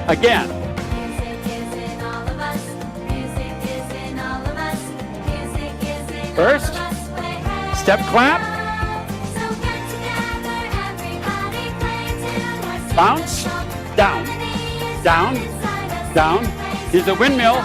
Again. Burst. Step clap. Bounce. Down. Down. Down. Here's a windmill.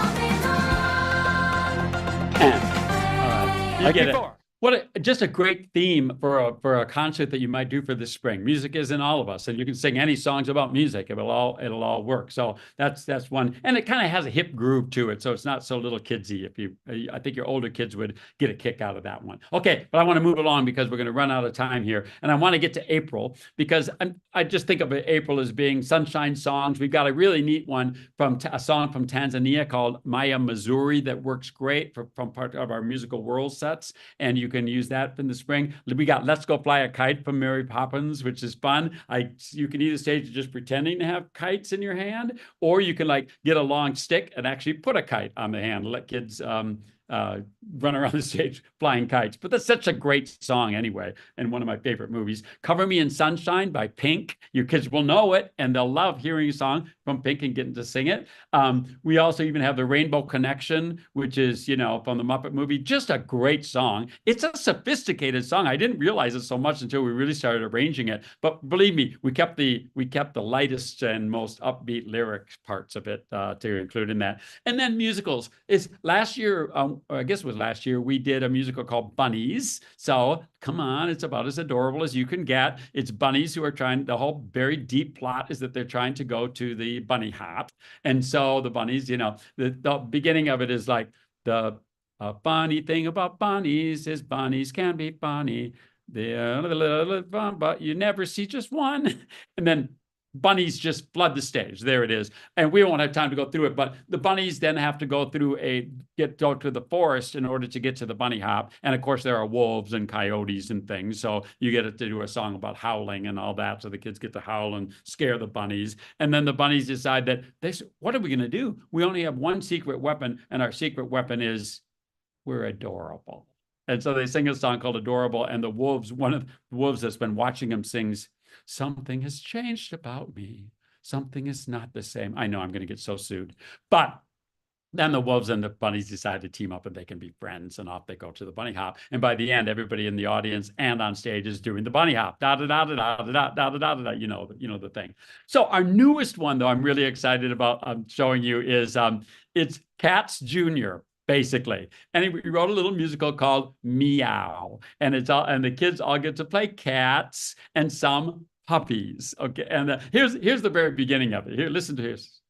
And you get it. What just a great theme for a concert that you might do for this spring. Music is in all of us, and you can sing any songs about music. It'll all work. So that's one, and it kind of has a hip groove to it, so it's not so little kidsy. I think your older kids would get a kick out of that one. Okay, but I want to move along because we're going to run out of time here, and I want to get to April because I just think of April as being sunshine songs. We've got a really neat one from a song from Tanzania called Maya Mazuri that works great from part of our musical world sets, and you can use that in the spring. We got Let's Go Fly a Kite from Mary Poppins, which is fun. You can either stage just pretending to have kites in your hand, or you can like get a long stick and actually put a kite on the hand, let kids run around the stage flying kites. But that's such a great song anyway, and one of my favorite movies. Cover Me in Sunshine by Pink. Your kids will know it, and they'll love hearing a song from Pink and getting to sing it. We also even have the Rainbow Connection, which is, from the Muppet movie. Just a great song. It's a sophisticated song. I didn't realize it so much until we really started arranging it. But believe me, we kept the lightest and most upbeat lyric parts of it to include in that. And then musicals. Is last year, I guess it was last year, we did a musical called Bunnies. So come on, it's about as adorable as you can get. It's bunnies who are the whole very deep plot is that they're trying to go to the bunny hop. And so the bunnies, the beginning of it is like the funny thing about bunnies is bunnies can be funny. They're a little fun, but you never see just one. And then bunnies just flood the stage. There it is. And we won't have time to go through it, but the bunnies then have to go through go to the forest in order to get to the bunny hop. And of course, there are wolves and coyotes and things. So you get to do a song about howling and all that. So the kids get to howl and scare the bunnies. And then the bunnies decide that what are we going to do? We only have one secret weapon, and our secret weapon is we're adorable. And so they sing a song called Adorable. And the wolves, one of the wolves that's been watching them sings, something has changed about me. Something is not the same. I know I'm going to get so sued. But then the wolves and the bunnies decide to team up and they can be friends, and off they go to the bunny hop. And by the end, everybody in the audience and on stage is doing the bunny hop. Da da da da da da da da da da. You know the thing. So our newest one, though, I'm really excited about showing you is it's Cats Jr., basically. And we wrote a little musical called Meow. And the kids all get to play cats and some puppies. Okay. And here's the very beginning of it. Here, listen to this.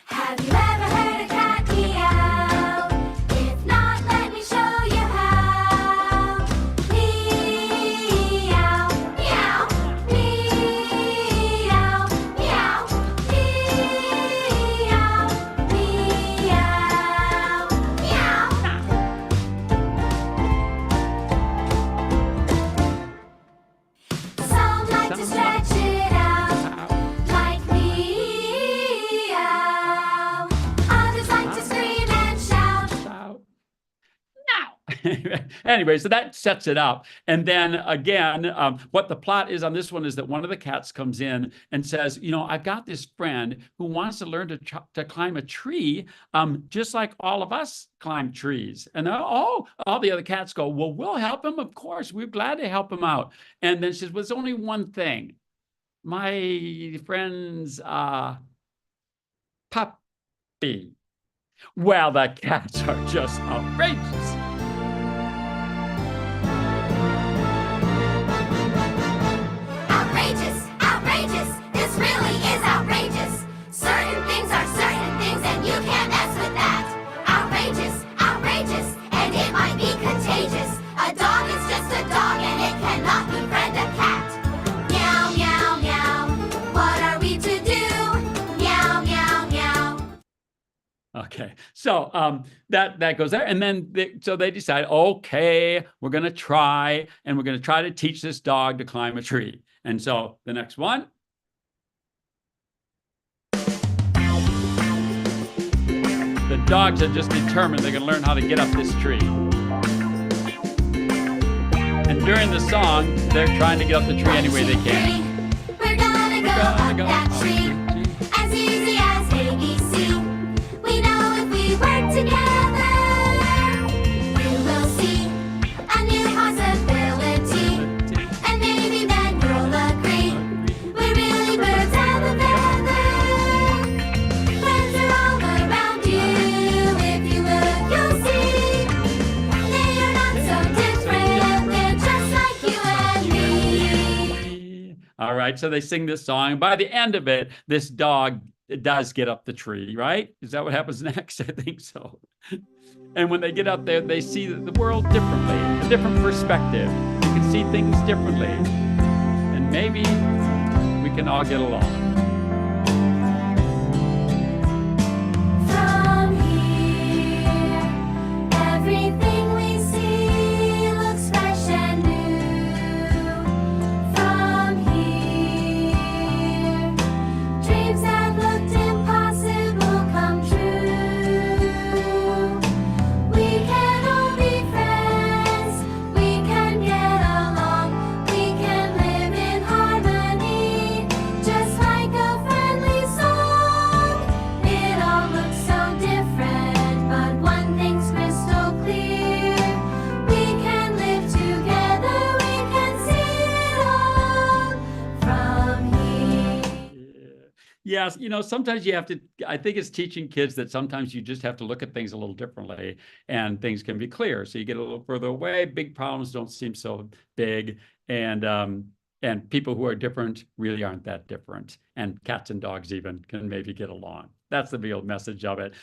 Have you ever heard a cat meow? If not, let me show you how. Meow. anyway, so that sets it up. And then again, what the plot is on this one is that one of the cats comes in and says, you know, I've got this friend who wants to learn to climb a tree, just like all of us climb trees. And all the other cats go, well, we'll help him. Of course, we're glad to help him out. And then she says, well, there's only one thing. My friend's puppy. Well, the cats are just outrageous. Outrageous, outrageous, this really is outrageous. Certain things are certain things and you can't mess with that. Outrageous, outrageous, and it might be contagious. A dog is just a dog and it cannot befriend a cat. Meow, meow, meow, what are we to do? Meow, meow, meow. Okay, so that goes there, and then so they decide, okay, we're going to try, and we're going to try to teach this dog to climb a tree. And so the next one. The dogs are just determined they're going to learn how to get up this tree. And during the song, they're trying to get up the tree any way they can. We're gonna go up that tree. As easy as ABC. We know if we work together, we will see a new possibility. And maybe then you'll agree. We're really birds of a feather. Friends are all around you. If you look, you'll see. They are not so different. They're just like you and me. All right, so they sing this song. By the end of it, this dog does get up the tree, right? Is that what happens next? I think so. And when they get up there, they see the world differently, a different perspective. You can see things differently. And maybe we can all get along. From here, everything we see looks fresh and new. From here, dreams that looked impossible come true. We can all be friends, we can get along, we can live in harmony, just like a friendly song. It all looks so different, but one thing's crystal clear. We can live together, we can see it all from here. Yes, you know, sometimes you have to, I think it's teaching kids that sometimes you just have to look at things a little differently and things can be clear. So you get a little further away, big problems don't seem so big. And people who are different really aren't that different. And cats and dogs even can maybe get along. That's the real message of it.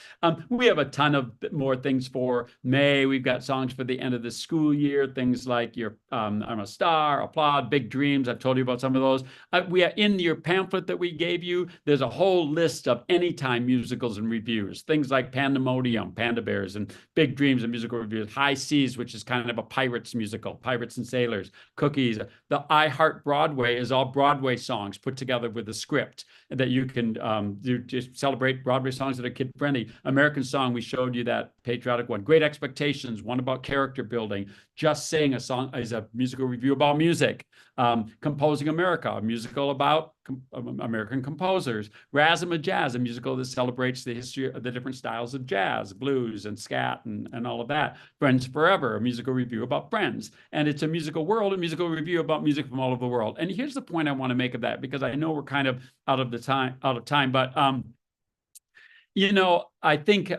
We have a ton of more things for May. We've got songs for the end of the school year, things like I'm a Star, Applaud, Big Dreams. I've told you about some of those. We are in your pamphlet that we gave you. There's a whole list of anytime musicals and reviews, things like Pandemonium, Panda Bears, and Big Dreams and musical reviews. High Seas, which is kind of a pirates musical, Pirates and Sailors, Cookies. The I Heart Broadway is all Broadway songs put together with a script that you can do to celebrate Broadway songs that are kid friendly. American Song, we showed you that patriotic one. Great Expectations, one about character building. Just Sing, a song is a musical review about music. Composing America, a musical about American composers. Razzma Jazz, a musical that celebrates the history of the different styles of jazz, blues and scat and all of that. Friends Forever, a musical review about friends. And it's a musical world, a musical review about music from all over the world. And here's the point I want to make of that, because I know we're kind of out of time, but you know, I think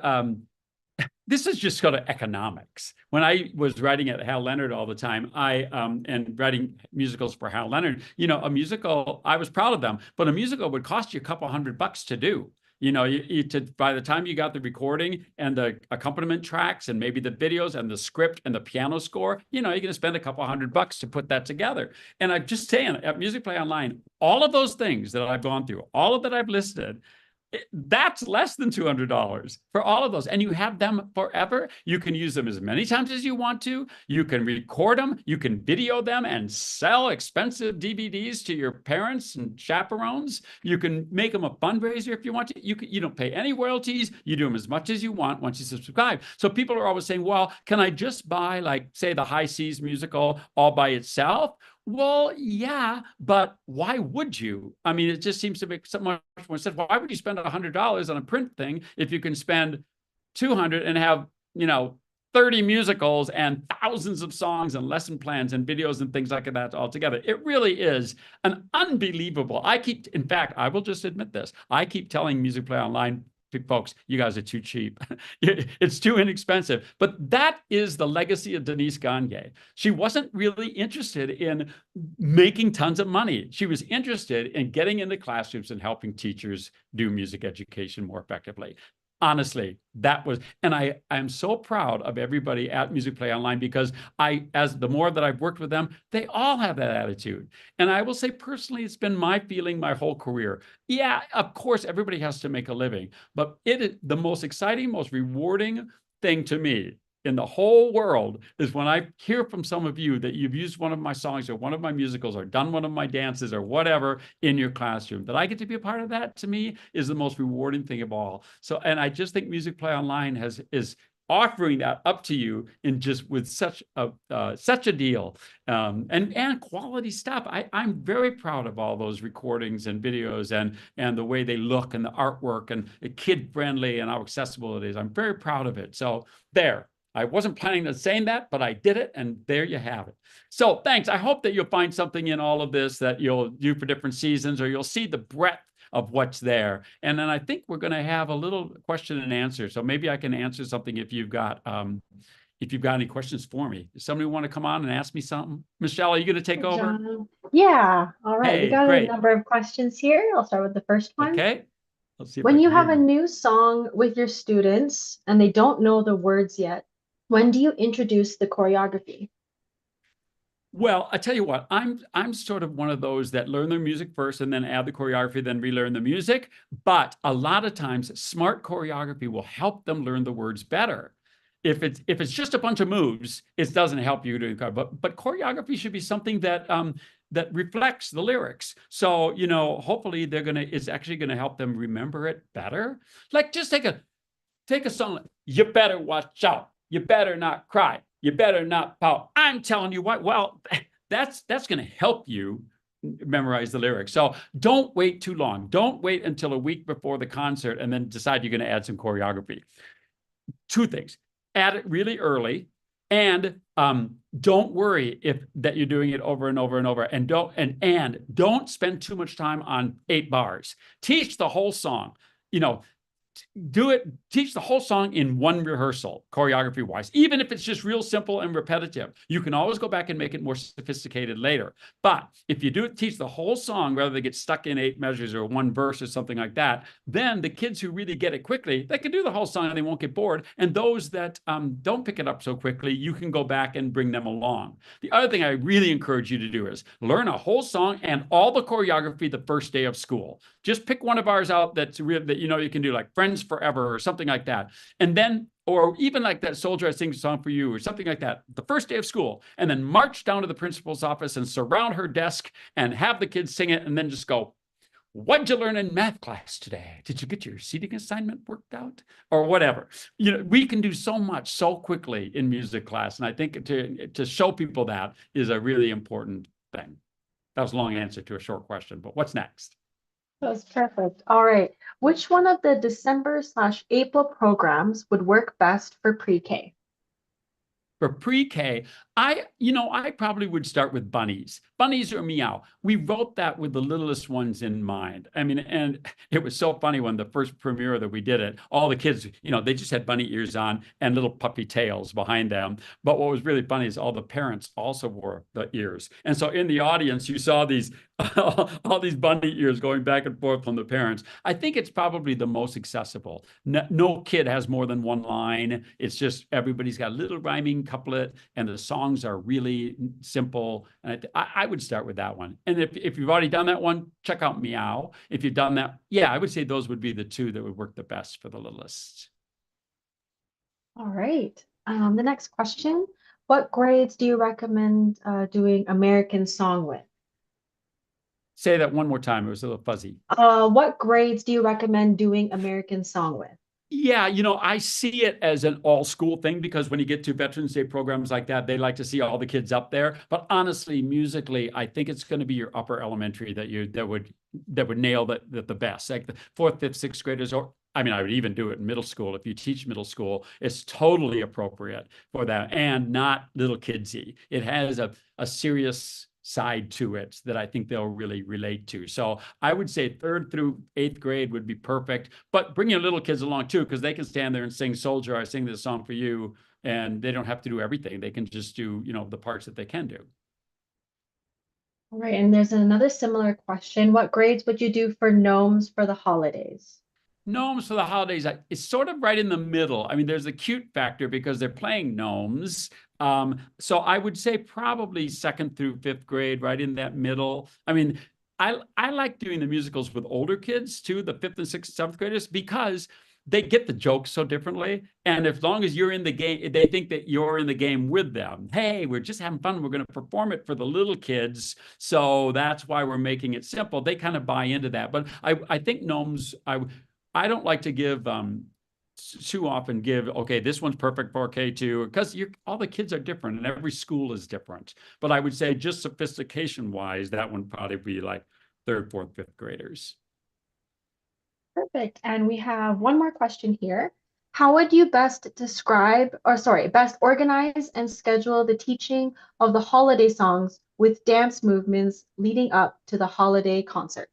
this is just sort of economics. When I was writing at Hal Leonard all the time, and writing musicals for Hal Leonard, you know, a musical, I was proud of them, but a musical would cost you a couple $100 to do. You know, by the time you got the recording and the accompaniment tracks and maybe the videos and the script and the piano score, you know, you're going to spend a couple $100 to put that together. And I'm just saying, at MusicplayOnline, all of those things that I've gone through, all of that I've listed, That's less than $200 for all of those. And you have them forever. You can use them as many times as you want to. You can record them. You can video them and sell expensive DVDs to your parents and chaperones. You can make them a fundraiser if you want to. You don't pay any royalties. You do them as much as you want once you subscribe. So people are always saying, well, can I just buy, like, say, the High Seas musical all by itself? Well, yeah, but why would you? I mean, it just seems to make so much more sense. Why would you spend $100 on a print thing if you can spend $200 and have, 30 musicals and thousands of songs and lesson plans and videos and things like that all together? It really is an unbelievable. In fact, I will just admit this. I keep telling Musicplay Online folks, you guys are too cheap. It's too inexpensive. But that is the legacy of Denise Gagne. She wasn't really interested in making tons of money. She was interested in getting into classrooms and helping teachers do music education more effectively. Honestly, that was, and I'm so proud of everybody at Musicplay Online, because as the more that I've worked with them, they all have that attitude. And I will say personally, it's been my feeling my whole career. Yeah, of course, everybody has to make a living, but it is the most exciting, most rewarding thing to me in the whole world is when I hear from some of you that you've used one of my songs or one of my musicals or done one of my dances or whatever in your classroom. That I get to be a part of that, to me, is the most rewarding thing of all. So, and I just think Musicplay Online is offering that up to you in just with such a deal, and quality stuff. I'm very proud of all those recordings and videos and the way they look and the artwork and kid friendly and how accessible it is. I'm very proud of it. So there. I wasn't planning on saying that, but I did it, and there you have it. So thanks. I hope that you'll find something in all of this that you'll do for different seasons, or you'll see the breadth of what's there. And then I think we're going to have a little question and answer. So maybe I can answer something if you've got any questions for me. Does somebody want to come on and ask me something? Michelle, are you going to take over? John. Yeah. All right. Hey, We got great. a number of questions here. I'll start with the first one. Okay. Let's see if I When can you hear have a new song with your students and they don't know the words yet, when do you introduce the choreography? Well, I tell you what, I'm sort of one of those that learn their music first and then add the choreography, then relearn the music. But a lot of times, smart choreography will help them learn the words better. If it's just a bunch of moves, it doesn't help you doing it. But choreography should be something that that reflects the lyrics. So hopefully it's actually gonna help them remember it better. Like just take a song like, you better watch out. You better not cry. You better not pout. I'm telling you what, well, that's going to help you memorize the lyrics. So don't wait too long. Don't wait until a week before the concert and then decide you're going to add some choreography. Two things. Add it really early, and don't worry that you're doing it over and over and over. And don't spend too much time on 8 bars. Teach the whole song. Teach the whole song in one rehearsal, choreography wise, even if it's just real simple and repetitive. You can always go back and make it more sophisticated later. But if you teach the whole song rather than get stuck in 8 measures or 1 verse or something like that, then the kids who really get it quickly, they can do the whole song and they won't get bored. And those that don't pick it up so quickly, you can go back and bring them along. The other thing I really encourage you to do is learn a whole song and all the choreography the first day of school. Just pick one of ours out that you can do, like Friends Forever or something like that. And then, or even like that Soldier I Sing a Song for You or something like that, the first day of school, and then march down to the principal's office and surround her desk and have the kids sing it, and then just go, what'd you learn in math class today? Did you get your seating assignment worked out? Or whatever. We can do so much so quickly in music class. And I think to show people that is a really important thing. That was a long answer to a short question, but what's next? That was perfect. All right. Which one of the December/April programs would work best for pre-K? For pre-K, I probably would start with bunnies or meow. We wrote that with the littlest ones in mind. I mean, and it was so funny when the first premiere that we did it, all the kids, they just had bunny ears on and little puppy tails behind them. But what was really funny is all the parents also wore the ears. And so in the audience, you saw these all these bunny ears going back and forth from the parents. I think it's probably the most accessible. No kid has more than one line. It's just everybody's got a little rhyming couplet, and the songs are really simple. And I would start with that one. And if you've already done that one, check out Meow. If you've done that, yeah, I would say those would be the two that would work the best for the littlest. All right. The next question. What grades do you recommend doing American Song with? Say that one more time. It was a little fuzzy. What grades do you recommend doing American Song with? Yeah, I see it as an all school thing because when you get to Veterans Day programs like that, they like to see all the kids up there. But honestly, musically, I think it's going to be your upper elementary that would nail that the best. Like the fourth, fifth, sixth graders, or I mean, I would even do it in middle school. If you teach middle school, it's totally appropriate for that and not little kidsy. It has a serious side to it that I think they'll really relate to. So I would say third through eighth grade would be perfect, but bring your little kids along too, because they can stand there and sing Soldier, I sing this song for you, and they don't have to do everything. They can just do, the parts that they can do. All right, and there's another similar question. What grades would you do for gnomes for the holidays? Gnomes for the holidays, it's sort of right in the middle. I mean, there's a cute factor because they're playing gnomes. So I would say probably second through fifth grade, right in that middle. I mean, I like doing the musicals with older kids too, the fifth and sixth, seventh graders, because they get the jokes so differently. And as long as you're in the game, they think that you're in the game with them. Hey, we're just having fun. We're going to perform it for the little kids. So that's why we're making it simple. They kind of buy into that. But I think gnomes, I don't like to give too often okay, this one's perfect for K2 because all the kids are different and every school is different. But I would say just sophistication wise, that one probably be like third, fourth, fifth graders. Perfect. And we have one more question here. How would you best organize and schedule the teaching of the holiday songs with dance movements leading up to the holiday concert?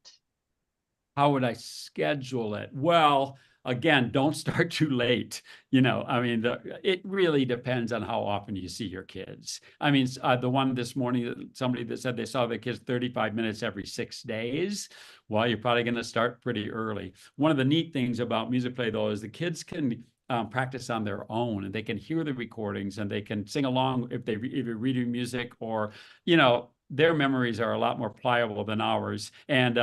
How would I schedule it? Well, again, don't start too late. I mean, it really depends on how often you see your kids. I mean, the one this morning, somebody that said they saw their kids 35 minutes every 6 days. Well, you're probably going to start pretty early. One of the neat things about Musicplay, though, is the kids can practice on their own and they can hear the recordings and they can sing along if they're either reading music or, their memories are a lot more pliable than ours. And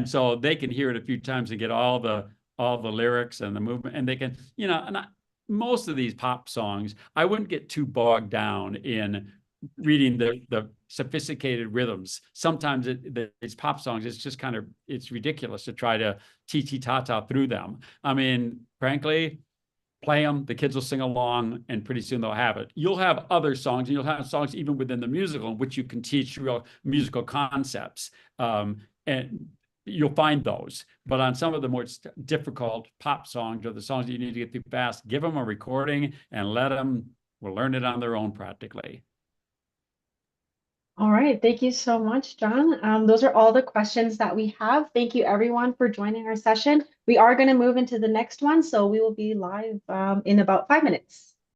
so they can hear it a few times and get all the lyrics and the movement, and they can, most of these pop songs, I wouldn't get too bogged down in reading the sophisticated rhythms. Sometimes these pop songs, it's just it's ridiculous to try to tee-tee-ta-ta through them. I mean, frankly, play them, the kids will sing along, and pretty soon they'll have it. You'll have other songs, and you'll have songs even within the musical in which you can teach real musical concepts. And you'll find those. But on some of the more difficult pop songs or the songs that you need to get through fast, give them a recording and let them learn it on their own practically. All right, thank you so much, John. Those are all the questions that we have. Thank you everyone for joining our session. We are going to move into the next one, so we will be live in about 5 minutes.